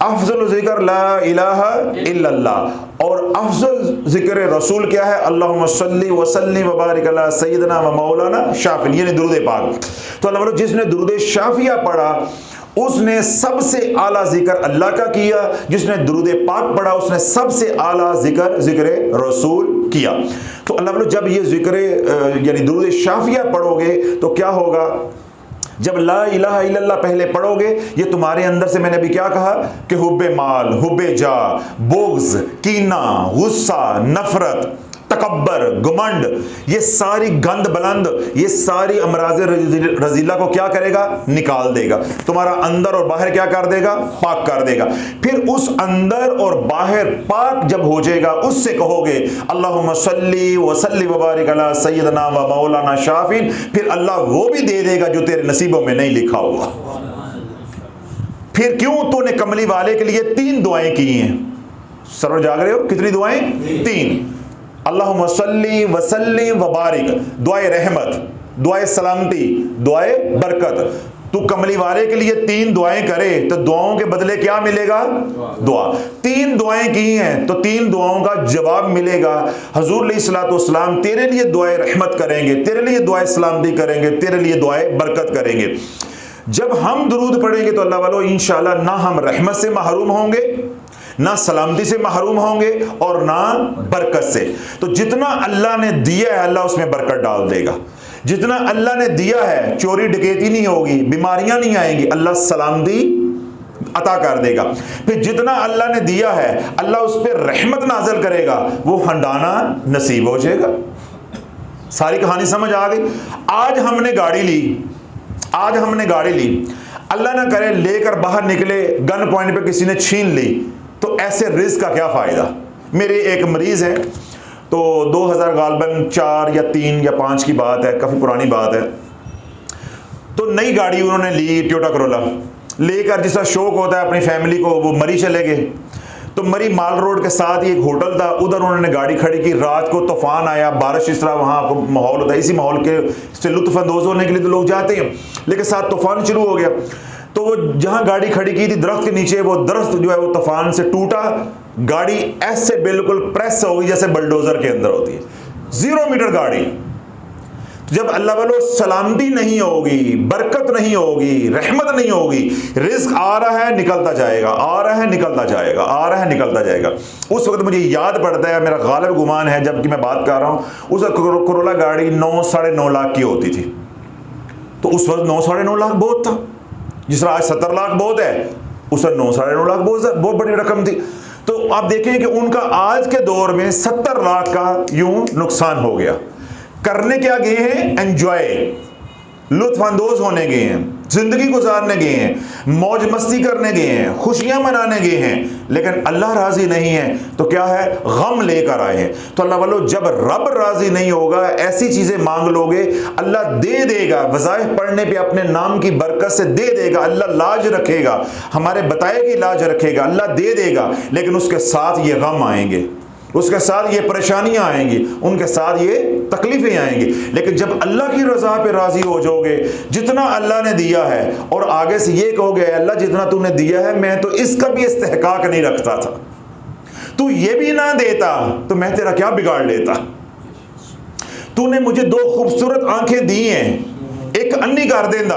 अफजल ज़िक्र ला इलाहा इल्लल्लाह, और अफजल ज़िक्र रसूल क्या है? अल्लाहुम्मा सल्ली व सल्लिम व बारिक अला सय्यदना व मौलाना शाफ़िन, यानी दुरूद पाक। तो अल्लाह वालों, जिसने दुरूद शाफ़िया पढ़ा उसने सबसे आला जिक्र अल्लाह का किया, जिसने दुरूद पाक पढ़ा उसने सबसे आला जिक्र रसूल किया। तो अल्लाह वालों, जब ये जिक्र यानी दुरूद शाफिया पढ़ोगे तो क्या होगा? जब ला इलाहा इल्लल्लाह पहले पढ़ोगे, ये तुम्हारे अंदर से, मैंने अभी क्या कहा कि हुब्बे माल, हुब्बे जा, बुग़्ज़, कीना, गुस्सा, नफरत, तकब्बर, घमंड, ये सारी गंद बुलंद, ये सारी अमराज़ रज़ीला को क्या करेगा? निकाल देगा। तुम्हारा अंदर और बाहर क्या कर देगा? पाक कर देगा। फिर उस अंदर और बाहर पाक जब हो जाएगा, उससे कहोगे अल्लाहुम्मा सल्ली व सल्लिम व बारिक अला सय्यदना व मौलाना शाफ़िन, फिर अल्लाह वो भी दे देगा जो तेरे नसीबों में नहीं लिखा हुआ। फिर क्यों? तूने कमली वाले के लिए 3 दुआएं की हैं। सर्वर जाग रहे हो? कितनी दुआएं? 3। अल्लाहुम्मा सल्ली व सल्लिम व बारिक, दुआए रहमत, दुआए सलामती, दुआए बरकत। तू कमली वाले के लिए 3 दुआएं करे तो दुआओं के बदले क्या मिलेगा? दुआ। 3 दुआएं की हैं तो 3 दुआओं का जवाब मिलेगा। हुजूर अलैहिस्सलातु वस्सलाम तेरे लिए दुआए रहमत करेंगे, तेरे लिए दुआए सलामती करेंगे, तेरे लिए दुआए बरकत करेंगे। जब हम दुरूद पढ़ेंगे तो अल्लाह वालों इंशाअल्लाह ना हम रहमत से महरूम होंगे, ना सलामती से महरूम होंगे और ना बरकत से। तो जितना अल्लाह ने दिया है अल्लाह उसमें बरकत डाल देगा। जितना अल्लाह ने दिया है, चोरी डकैती नहीं होगी, बीमारियां नहीं आएंगी, अल्लाह सलामती अता कर देगा। फिर जितना अल्लाह ने दिया है अल्लाह उस पर रहमत नाज़िल करेगा, वो हंडाना नसीब हो जाएगा। सारी कहानी समझ आ गई? आज हमने गाड़ी ली, अल्लाह ना करे लेकर बाहर निकले, गन पॉइंट पे किसी ने छीन ली, तो ऐसे रिस्क का क्या फ़ायदा? मेरे एक मरीज़ हैं, तो 2000 गालबन 4 या 3 या 5 की बात है, काफ़ी पुरानी बात है। तो नई गाड़ी उन्होंने ली, टोयोटा करोला लेकर, जिसका शौक होता है अपनी फैमिली को, वो मरी चले गए। तो मरी माल रोड के साथ ही एक होटल था, उधर उन्होंने गाड़ी खड़ी की। रात को तूफान आया, बारिश, इस तरह वहाँ माहौल होता है, इसी माहौल के से लुत्फ़अंदोज़ होने के लिए तो लोग जाते हैं, लेकिन साथ तूफान शुरू हो गया। तो वो जहाँ गाड़ी खड़ी की थी दरख्त के नीचे, वो दरख्त जो है वो तूफान से टूटा, गाड़ी ऐसे बिल्कुल प्रेस हो गई जैसे बलडोज़र के अंदर होती है, 0 मीटर गाड़ी। जब अल्लाह वालों सलामती नहीं होगी, बरकत नहीं होगी, रहमत नहीं होगी, रिस्क आ रहा है निकलता जाएगा, आ रहा है निकलता जाएगा, आ रहा है निकलता जाएगा। उस वक्त मुझे याद पड़ता है, मेरा गालिब गुमान है जबकि मैं बात कर रहा हूँ, उस करोला गाड़ी 9 साढ़े 9 लाख की होती थी। तो उस वक्त 9 साढ़े 9 लाख बहुत था। जिस तरह आज 70 लाख बहुत है, उस वक्त 9 साढ़े 9 लाख बहुत बड़ी रकम थी। तो आप देखें कि उनका आज के दौर में 70 लाख का यूं नुकसान हो गया। करने क्या गए हैं? एंजॉय, लुत्फानंदोज होने गए हैं, जिंदगी गुजारने गए हैं, मौज मस्ती करने गए हैं, खुशियां मनाने गए हैं, लेकिन अल्लाह राजी नहीं है तो क्या है? गम लेकर आए हैं। तो अल्लाह वालों, जब रब राजी नहीं होगा, ऐसी चीजें मांग लोगे, अल्लाह दे देगा। वज़ाइफ पढ़ने पे अपने नाम की बरकत से दे देगा, अल्लाह लाज रखेगा, हमारे बताए की लाज रखेगा, अल्लाह दे देगा, लेकिन उसके साथ ये गम आएंगे। उसके साथ ये परेशानियां आएंगी, उनके साथ ये तकलीफें आएंगी। लेकिन जब अल्लाह की रज़ा पे राज़ी हो जाओगे, जितना अल्लाह ने दिया है, और आगे से ये कहोगे अल्लाह जितना तूने दिया है मैं तो इसका भी इस्तेहकाक नहीं रखता था, तू ये भी ना देता तो मैं तेरा क्या बिगाड़ लेता। तूने मुझे दो खूबसूरत आंखें दी हैं, एक अन्नी कर देता,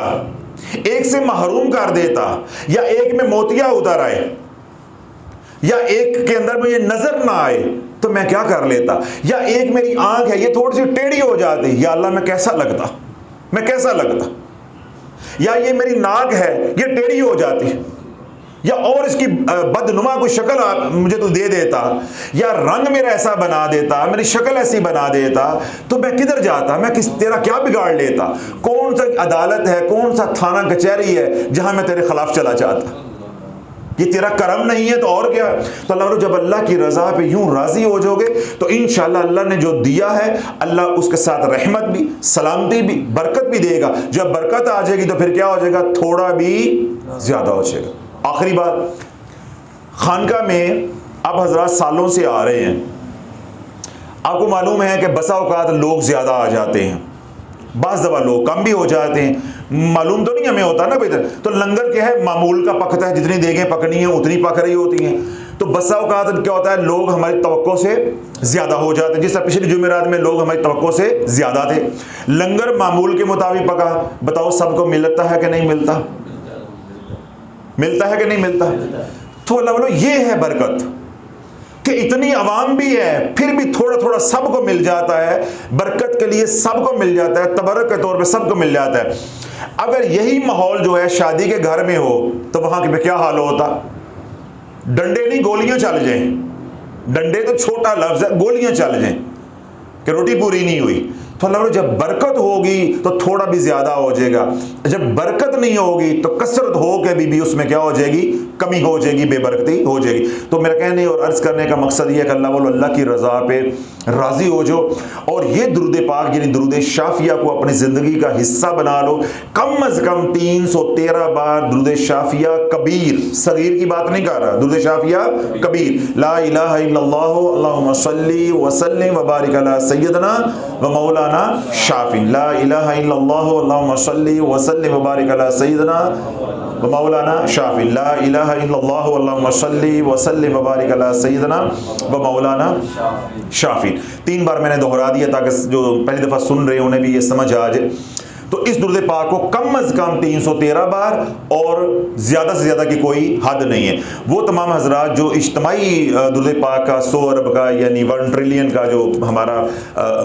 एक से महरूम कर देता, या एक में मोतिया उतर आए, या एक के अंदर मुझे नजर ना आए तो मैं क्या कर लेता, या एक मेरी आंख है ये थोड़ी सी टेढ़ी हो जाती, या अल्लाह मैं कैसा लगता, मैं कैसा लगता, या ये मेरी नाक है ये टेढ़ी हो जाती, या और इसकी बदनुमा कोई शक्ल मुझे तो दे देता, या रंग मेरा ऐसा बना देता, मेरी शक्ल ऐसी बना देता, तो मैं किधर जाता, मैं तेरा क्या बिगाड़ लेता। कौन सा अदालत है, कौन सा थाना कचहरी है जहां मैं तेरे खिलाफ चला जाता। ये तेरा करम नहीं है तो और क्या। तो अल्लाह, जब अल्लाह की रज़ा पे यूं राज़ी हो जाओगे तो इंशाअल्लाह अल्लाह ने जो दिया है अल्लाह उसके साथ रहमत भी, सलामती भी, बरकत भी देगा। जब बरकत आ जाएगी तो फिर क्या हो जाएगा, थोड़ा भी ज़्यादा हो जाएगा। आखिरी बात, खानका में आप हजरात सालों से आ रहे हैं, आपको मालूम है कि बसा औकात लोग ज़्यादा आ जाते हैं, बाज़ दफ़ा लोग कम भी हो जाते हैं, मालूम तो नहीं हमें होता ना भाई। तो लंगर क्या है, मामूल का पकता है, जितनी देगें पकनी है उतनी पक रही होती हैं। तो बसा औकात क्या होता है, लोग हमारी तवक्को से ज़्यादा हो जाते हैं। जिस तरह पिछली जुमेरात में लोग हमारी तवक्को से ज़्यादा थे, लंगर मामूल के मुताबिक पका, बताओ सबको मिलता है कि नहीं मिलता, मिलता है कि नहीं मिलता। तो अल्लाह बोलो ये है बरकत कि इतनी आवाम भी है फिर भी थोड़ा थोड़ा सबको मिल जाता है, बरकत के लिए सबको मिल जाता है, तबरक के तौर पे सबको मिल जाता है। अगर यही माहौल जो है शादी के घर में हो तो वहां के क्या हाल होता, डंडे नहीं गोलियां चल जाएं, डंडे तो छोटा लफ्ज है, गोलियां चल जाएं कि रोटी पूरी नहीं हुई। तो अल्लाह, जब बरकत होगी तो थोड़ा भी ज़्यादा हो जाएगा, जब बरकत नहीं होगी तो कसरत हो के भी उसमें क्या हो जाएगी, कमी हो जाएगी, बेबरकती हो जाएगी। तो मेरा कहने और अर्ज़ करने का मकसद ये है कि अल्लाह बोलो अल्लाह की रज़ा पे राज़ी हो जाओ और ये दुरूद पाक यानी दुरूद शाफिया को अपनी ज़िंदगी का हिस्सा बना लो। कम अज़ कम 313 बार दुरूद शाफिया कबीर, सगीर की बात नहीं कर रहा, दुरूद शाफिया कबीर, ला इलाहा इल्लल्लाहु अल्लाहुम्मा सल्ली व सल्लिम व बारिक अला सय्यदना व मौलाना शाफी, ला इलाहा इल्लल्लाहु अल्लाहुम्मा सल्ली व सल्लिम व बारिक अला सय्यदना व मौलाना शाफी, ला इलाहा इल्लल्लाहु अल्लाहुम्मा सल्ली व सल्लिम व बारिक अला सय्यदना व मौलाना शाफी। 3 बार मैंने दोहरा दिया ताकि जो पहली दफ़ा सुन रहे हैं उन्हें भी ये समझ आ जाए। तो इस दुरूद पाक को कम अज़ कम 313 बार और ज़्यादा से ज़्यादा की कोई हद नहीं है। वो तमाम हजरात जो इज्तिमाई दुरूद पाक का 100 अरब का यानी 1 ट्रिलियन का जो हमारा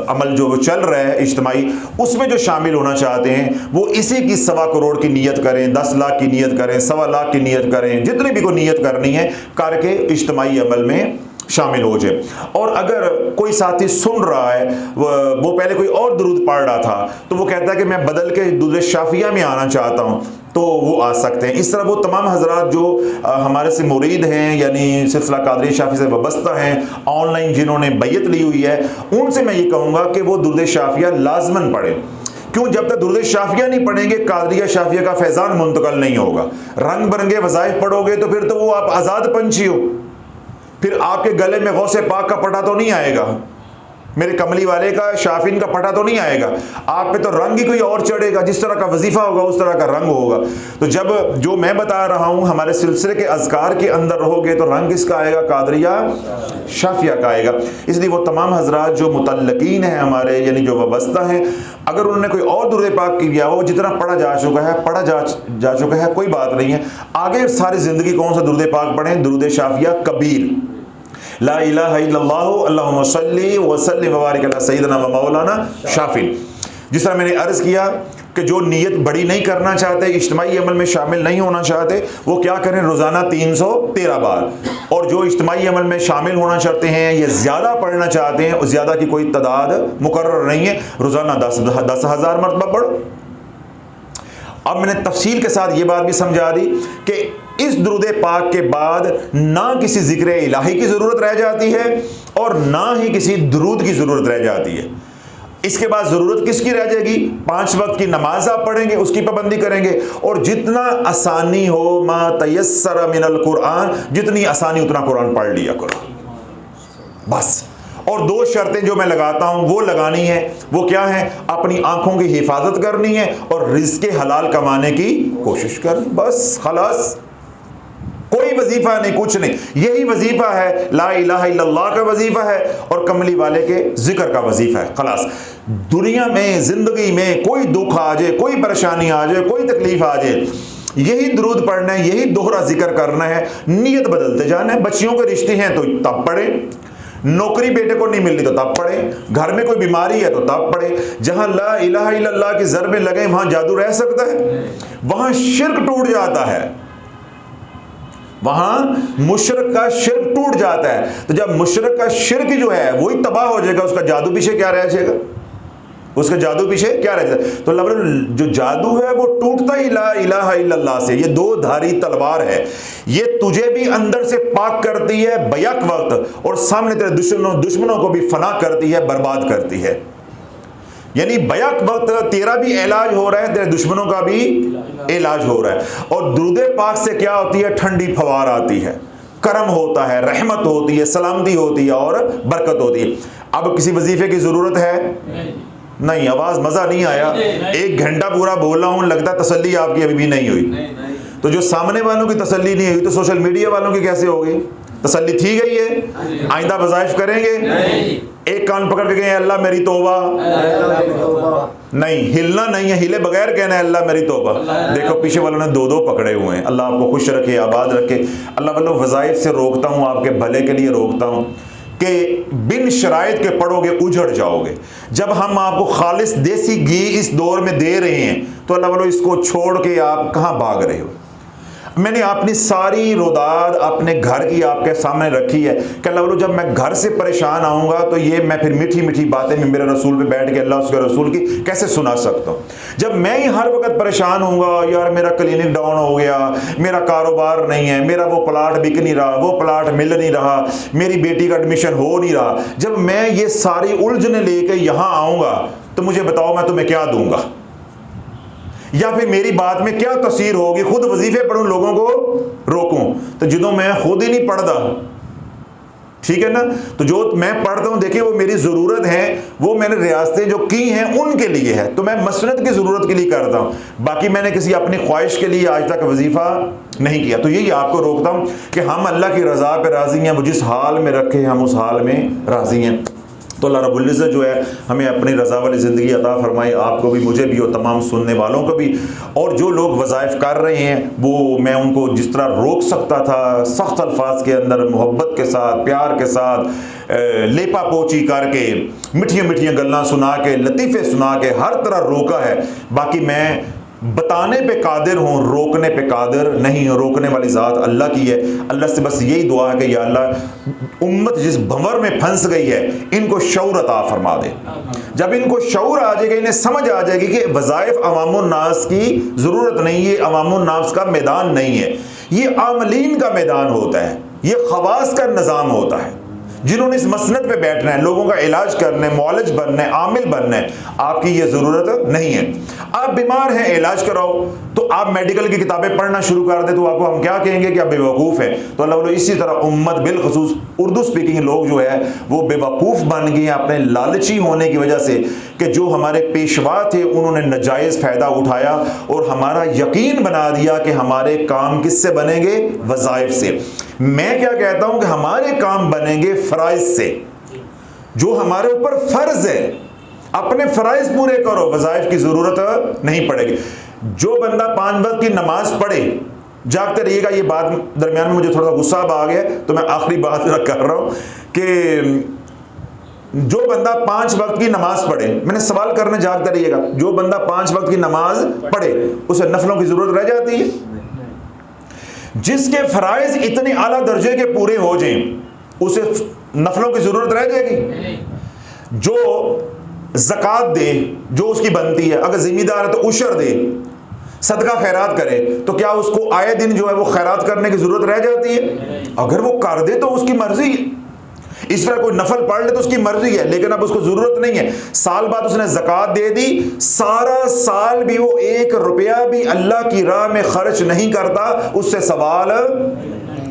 अमल जो चल रहा है इज्तिमाई, उसमें जो शामिल होना चाहते हैं वो इसी की 1.25 करोड़ की नीयत करें, 10 लाख की नीयत करें, 1.25 लाख की नीयत करें, जितनी भी कोई नीयत करनी है करके इज्तिमाई अमल में शामिल हो जाए। और अगर कोई साथी सुन रहा है वो पहले कोई और दुरूद पढ़ रहा था तो वो कहता है कि मैं बदल के दुरूद शाफिया में आना चाहता हूँ, तो वो आ सकते हैं। इस तरह वो तमाम हजरात जो हमारे से मुरीद हैं यानी सिलसिला कादरी शाफी से वाबस्ता हैं, ऑनलाइन जिन्होंने बैयत ली हुई है, उनसे मैं ये कहूँगा कि वो दुरूद शाफिया लाजमन पढ़ें। क्यों, जब तक दुरूद शाफिया नहीं पढ़ेंगे कादरिया शाफिया का फैज़ान मुंतकल नहीं होगा। रंग बिरंगे वज़ाइफ पढ़ोगे तो फिर तो वो आप आज़ाद पंछी हो, फिर आपके गले में गौसे पाक का पटा तो नहीं आएगा, मेरे कमली वाले का शाफिन का पटा तो नहीं आएगा, आप पे तो रंग ही कोई और चढ़ेगा, जिस तरह का वजीफा होगा उस तरह का रंग होगा। तो जब जो मैं बता रहा हूँ हमारे सिलसिले के अज़कार के अंदर रहोगे तो रंग किसका आएगा, कादरिया शाफिया का आएगा। इसलिए वो तमाम हजरात जो मुतल्लकीन हैं हमारे यानी जो वाबस्ता हैं, अगर उन्होंने कोई और दुरूद पाक किया हो, जितना पढ़ा जा चुका है पढ़ा जा चुका है, कोई बात नहीं है। आगे सारी ज़िंदगी कौन सा दुरूद पाक पढ़ें, दुरूद शाफिया कबीर, ला इलाहा इल्लल्लाहु अल्लाहुम्मा सल्ली व सल्लिम व बारिक अला सय्यदना व मौलाना शाफी। जिस तरह मैंने अर्ज़ किया कि जो नीयत बड़ी नहीं करना चाहते, इज्तिमाई अमल में शामिल नहीं होना चाहते, वो क्या करें, रोज़ाना 313 बार। और जो इज्तिमाई अमल में शामिल होना चाहते हैं या ज़्यादा पढ़ना चाहते हैं, उस ज़्यादा की कोई तादाद मुकर्रर नहीं है, रोज़ाना 10,000 मरतबा पढ़ो। अब मैंने तफसील के साथ ये बात भी समझा दी कि इस दुरूद पाक के बाद ना किसी ज़िक्र इलाही की ज़रूरत रह जाती है और ना ही किसी दुरूद की ज़रूरत रह जाती है। इसके बाद ज़रूरत किसकी रह जाएगी, 5 वक्त की नमाज आप पढ़ेंगे, उसकी पाबंदी करेंगे, और जितना आसानी हो मा तयस्सर मिनल कुरान, जितनी आसानी उतना कुरान पढ़ लिया करो, बस। और 2 शर्तें जो मैं लगाता हूं वो लगानी है। वो क्या है? अपनी आंखों की हिफाजत करनी है और रिज़्क़ हलाल कमाने की कोशिश करनी, बस खलास। कोई वजीफा नहीं, कुछ नहीं। यही वजीफा है, ला इलाहा इल्लल्लाह का वजीफा है और कमली वाले के जिक्र का वजीफा है, खलास। दुनिया में, जिंदगी में कोई दुख आ जाए, कोई परेशानी आ जाए, कोई तकलीफ आ जाए, यही दुरूद पढ़ना है, यही दोहरा जिक्र करना है, नीयत बदलते जाना है। बच्चियों के रिश्ते हैं तो तब पढ़े, नौकरी बेटे को नहीं मिल रही तो तब पढ़े, घर में कोई बीमारी है तो तब पढ़े। जहां ला इलाहा इल्लल्लाह की ज़रबें लगे वहां जादू रह सकता है? वहां शिर्क टूट जाता है, वहां मुशरक का शिर्क टूट जाता है। तो जब मुशरक का शिर्क जो है वही तबाह हो जाएगा, उसका जादू पीछे क्या रह जाएगा? उसका जादू पीछे क्या रह जाएगा? तो अल्लाह जो जादू है वो टूटता ही ला इलाहा इल्लल्लाह से। ये 2 धारी तलवार है, ये तुझे भी अंदर से पाक करती है बैक वक्त और सामने तेरे दुश्मनों को भी फना करती है, बर्बाद करती है। यानी बैक वक्त तेरा भी इलाज हो रहा है, तेरे दुश्मनों का भी इलाज हो रहा है। और दुरूद पाक से क्या होती है? ठंडी फवार आती है, करम होता है, रहमत होती है, सलामती होती है और बरकत होती है। अब किसी वजीफे की जरूरत है? नहीं। आवाज मजा नहीं आया? 1 घंटा पूरा बोल रहा हूं, लगता है तसल्ली आपकी अभी भी नहीं हुई। तो जो सामने वालों की तसल्ली नहीं हुई तो सोशल मीडिया वालों की कैसे होगी? तसल्ली थी गई है? आइंदा वज़ाइफ करेंगे? एक कान पकड़ के कहें अल्लाह मेरी तौबा, नहीं हिलना नहीं है, हिले बगैर कहना है अल्लाह मेरी तौबा। देखो पीछे वालों ने 2 पकड़े हुए हैं। अल्लाह आपको खुश रखे, आबाद रखे। अल्लाह वालों वज़ाइफ से रोकता हूँ, आपके भले के लिए रोकता हूँ कि बिन शराइत के पढ़ोगे उजड़ जाओगे। जब हम आपको खालिस देसी घी इस दौर में दे रहे हैं तो अल्लाह वालों इसको छोड़ के आप कहाँ भाग रहे हो? मैंने अपनी सारी रोदाद अपने घर की आपके सामने रखी है कि अल्लाह जब मैं घर से परेशान आऊँगा तो ये मैं फिर मीठी मीठी बातें में मेरे रसूल पे बैठ के अल्लाह उसके रसूल की कैसे सुना सकता हूँ। जब मैं ही हर वक्त परेशान होऊंगा, यार मेरा क्लिनिक डाउन हो गया, मेरा कारोबार नहीं है, मेरा वो प्लाट बिक नहीं रहा, वो प्लाट मिल नहीं रहा, मेरी बेटी का एडमिशन हो नहीं रहा, जब मैं ये सारी उलझने लेके यहाँ आऊँगा तो मुझे बताओ मैं तुम्हें क्या दूंगा? या फिर मेरी बात में क्या तसीर होगी? खुद वजीफे पढ़ूं, लोगों को रोकूं, तो जो मैं खुद ही नहीं पढ़ता, ठीक है ना? तो जो मैं पढ़ता हूं, देखिए वो मेरी ज़रूरत है, वो मैंने रियासतें जो की हैं उनके लिए है, तो मैं मसनद की ज़रूरत के लिए करता हूं। बाकी मैंने किसी अपनी ख्वाहिश के लिए आज तक वजीफ़ा नहीं किया। तो यही आपको रोकता हूं कि हम अल्लाह की रज़ा पे राज़ी हैं, वो जिस हाल में रखे हम उस हाल में राज़ी हैं। तो अल्लाह रब्बुल इज़्ज़त जो है हमें अपनी रज़ा वाली ज़िंदगी अता फरमाए, आपको भी, मुझे भी और तमाम सुनने वालों को भी। और जो लोग वज़ाइफ कर रहे हैं वो मैं उनको जिस तरह रोक सकता था, सख्त अल्फाज के अंदर मोहब्बत के साथ, प्यार के साथ, लेपा पोची करके, मिठियाँ मिठियाँ गल्लां सुना के, लतीफ़े सुना के हर तरह रोका है। बाकी मैं बताने पे कादिर हूँ, रोकने पे कादिर नहीं हूँ। रोकने वाली ज़ात अल्लाह की है। अल्लाह से बस यही दुआ है कि या अल्लाह उम्मत जिस भंवर में फंस गई है इनको शऊर अता फरमा दे। जब इनको शऊर आ जाएगा, इन्हें समझ आ जाएगी कि वज़ाइफ अवामुन नास की ज़रूरत नहीं है, अवामुन नास का मैदान नहीं है, ये आमलीन का मैदान होता है, ये खवास का निज़ाम होता है, जिन्होंने इस मसनद पे बैठना है, लोगों का इलाज करना है, मौलज बनना है, आमिल बनना है। आपकी ये ज़रूरत नहीं है। आप बीमार हैं, इलाज कराओ, तो आप मेडिकल की किताबें पढ़ना शुरू कर दे तो आपको हम क्या कहेंगे कि आप बेवकूफ़ हैं। तो अल्लाह इसी तरह उम्मत बिलखसूस उर्दू स्पीकिंग लोग जो है वो बेवकूफ़ बन गए हैं अपने लालची होने की वजह से कि जो हमारे पेशवा थे उन्होंने नाजायज़ फ़ायदा उठाया और हमारा यकीन बना दिया कि हमारे काम किससे बनेंगे? वज़ाइफ से। मैं क्या कहता हूं कि हमारे काम बनेंगे फ़राइज़ से, जो हमारे ऊपर फ़र्ज़ है, अपने फ़राइज़ पूरे करो, वज़ाइफ की ज़रूरत नहीं पड़ेगी। जो बंदा 5 वक्त की नमाज पढ़े, जागते रहिएगा, ये बात दरमियान में मुझे थोड़ा सा गुस्सा आ गया तो मैं आखिरी बात कर रहा हूँ कि जो बंदा 5 वक्त की नमाज पढ़े, मैंने सवाल करने, जागते रहिएगा, जो बंदा 5 वक्त की नमाज पढ़े उसे नफलों की ज़रूरत रह जाती है? जिसके फ़राइज़ इतने आला दर्जे के पूरे हो जाएं उसे नफलों की ज़रूरत रह जाएगी? जो ज़कात दे जो उसकी बनती है, अगर ज़िम्मेदार है तो उशर दे, सदका खैरात करे, तो क्या उसको आए दिन जो है वो खैरात करने की ज़रूरत रह जाती है? अगर वो कर दे तो उसकी मर्ज़ी है। इस तरह कोई नफल पढ़ ले तो उसकी मर्जी है, लेकिन अब उसको जरूरत नहीं है। साल बाद उसने ज़कात दे दी, सारा साल भी वो 1 रुपया भी अल्लाह की राह में खर्च नहीं करता, उससे सवाल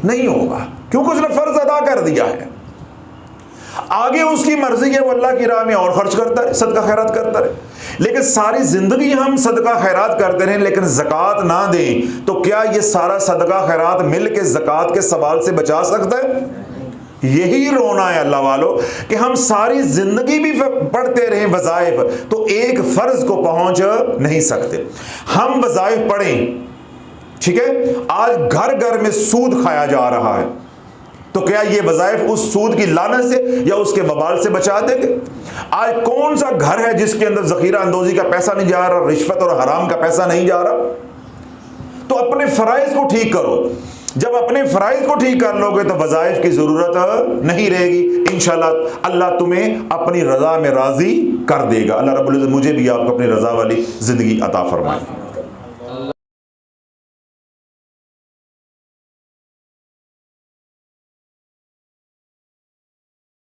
नहीं होगा, क्योंकि उसने फर्ज अदा कर दिया है। आगे उसकी मर्जी है वो अल्लाह की राह में और खर्च करता है, सदका खैरात करता रहे। लेकिन सारी जिंदगी हम सदका खैरात करते रहें लेकिन ज़कात ना दें, तो क्या ये सारा सदका खैरात मिल के ज़कात के सवाल से बचा सकता है? यही रोना है अल्लाह वालों कि हम सारी जिंदगी भी पढ़ते रहें वज़ाइफ, तो एक फर्ज को पहुंच नहीं सकते। हम वज़ाइफ पढ़ें, ठीक है, आज घर घर में सूद खाया जा रहा है, तो क्या ये वज़ाइफ उस सूद की लानत से या उसके वबाल से बचा देंगे? आज कौन सा घर है जिसके अंदर ज़ख़ीरा अंदोज़ी का पैसा नहीं जा रहा, रिश्वत और हराम का पैसा नहीं जा रहा? तो अपने फ़राइज़ को ठीक करो। जब अपने फ़राइज़ को ठीक कर लोगे तो वज़ाइफ की ज़रूरत नहीं रहेगी। इंशाअल्लाह अल्लाह तुम्हें अपनी रज़ा में राज़ी कर देगा। अल्लाह रब्बुल इज़्ज़त मुझे भी आपको अपनी रज़ा वाली ज़िंदगी अता फरमाए।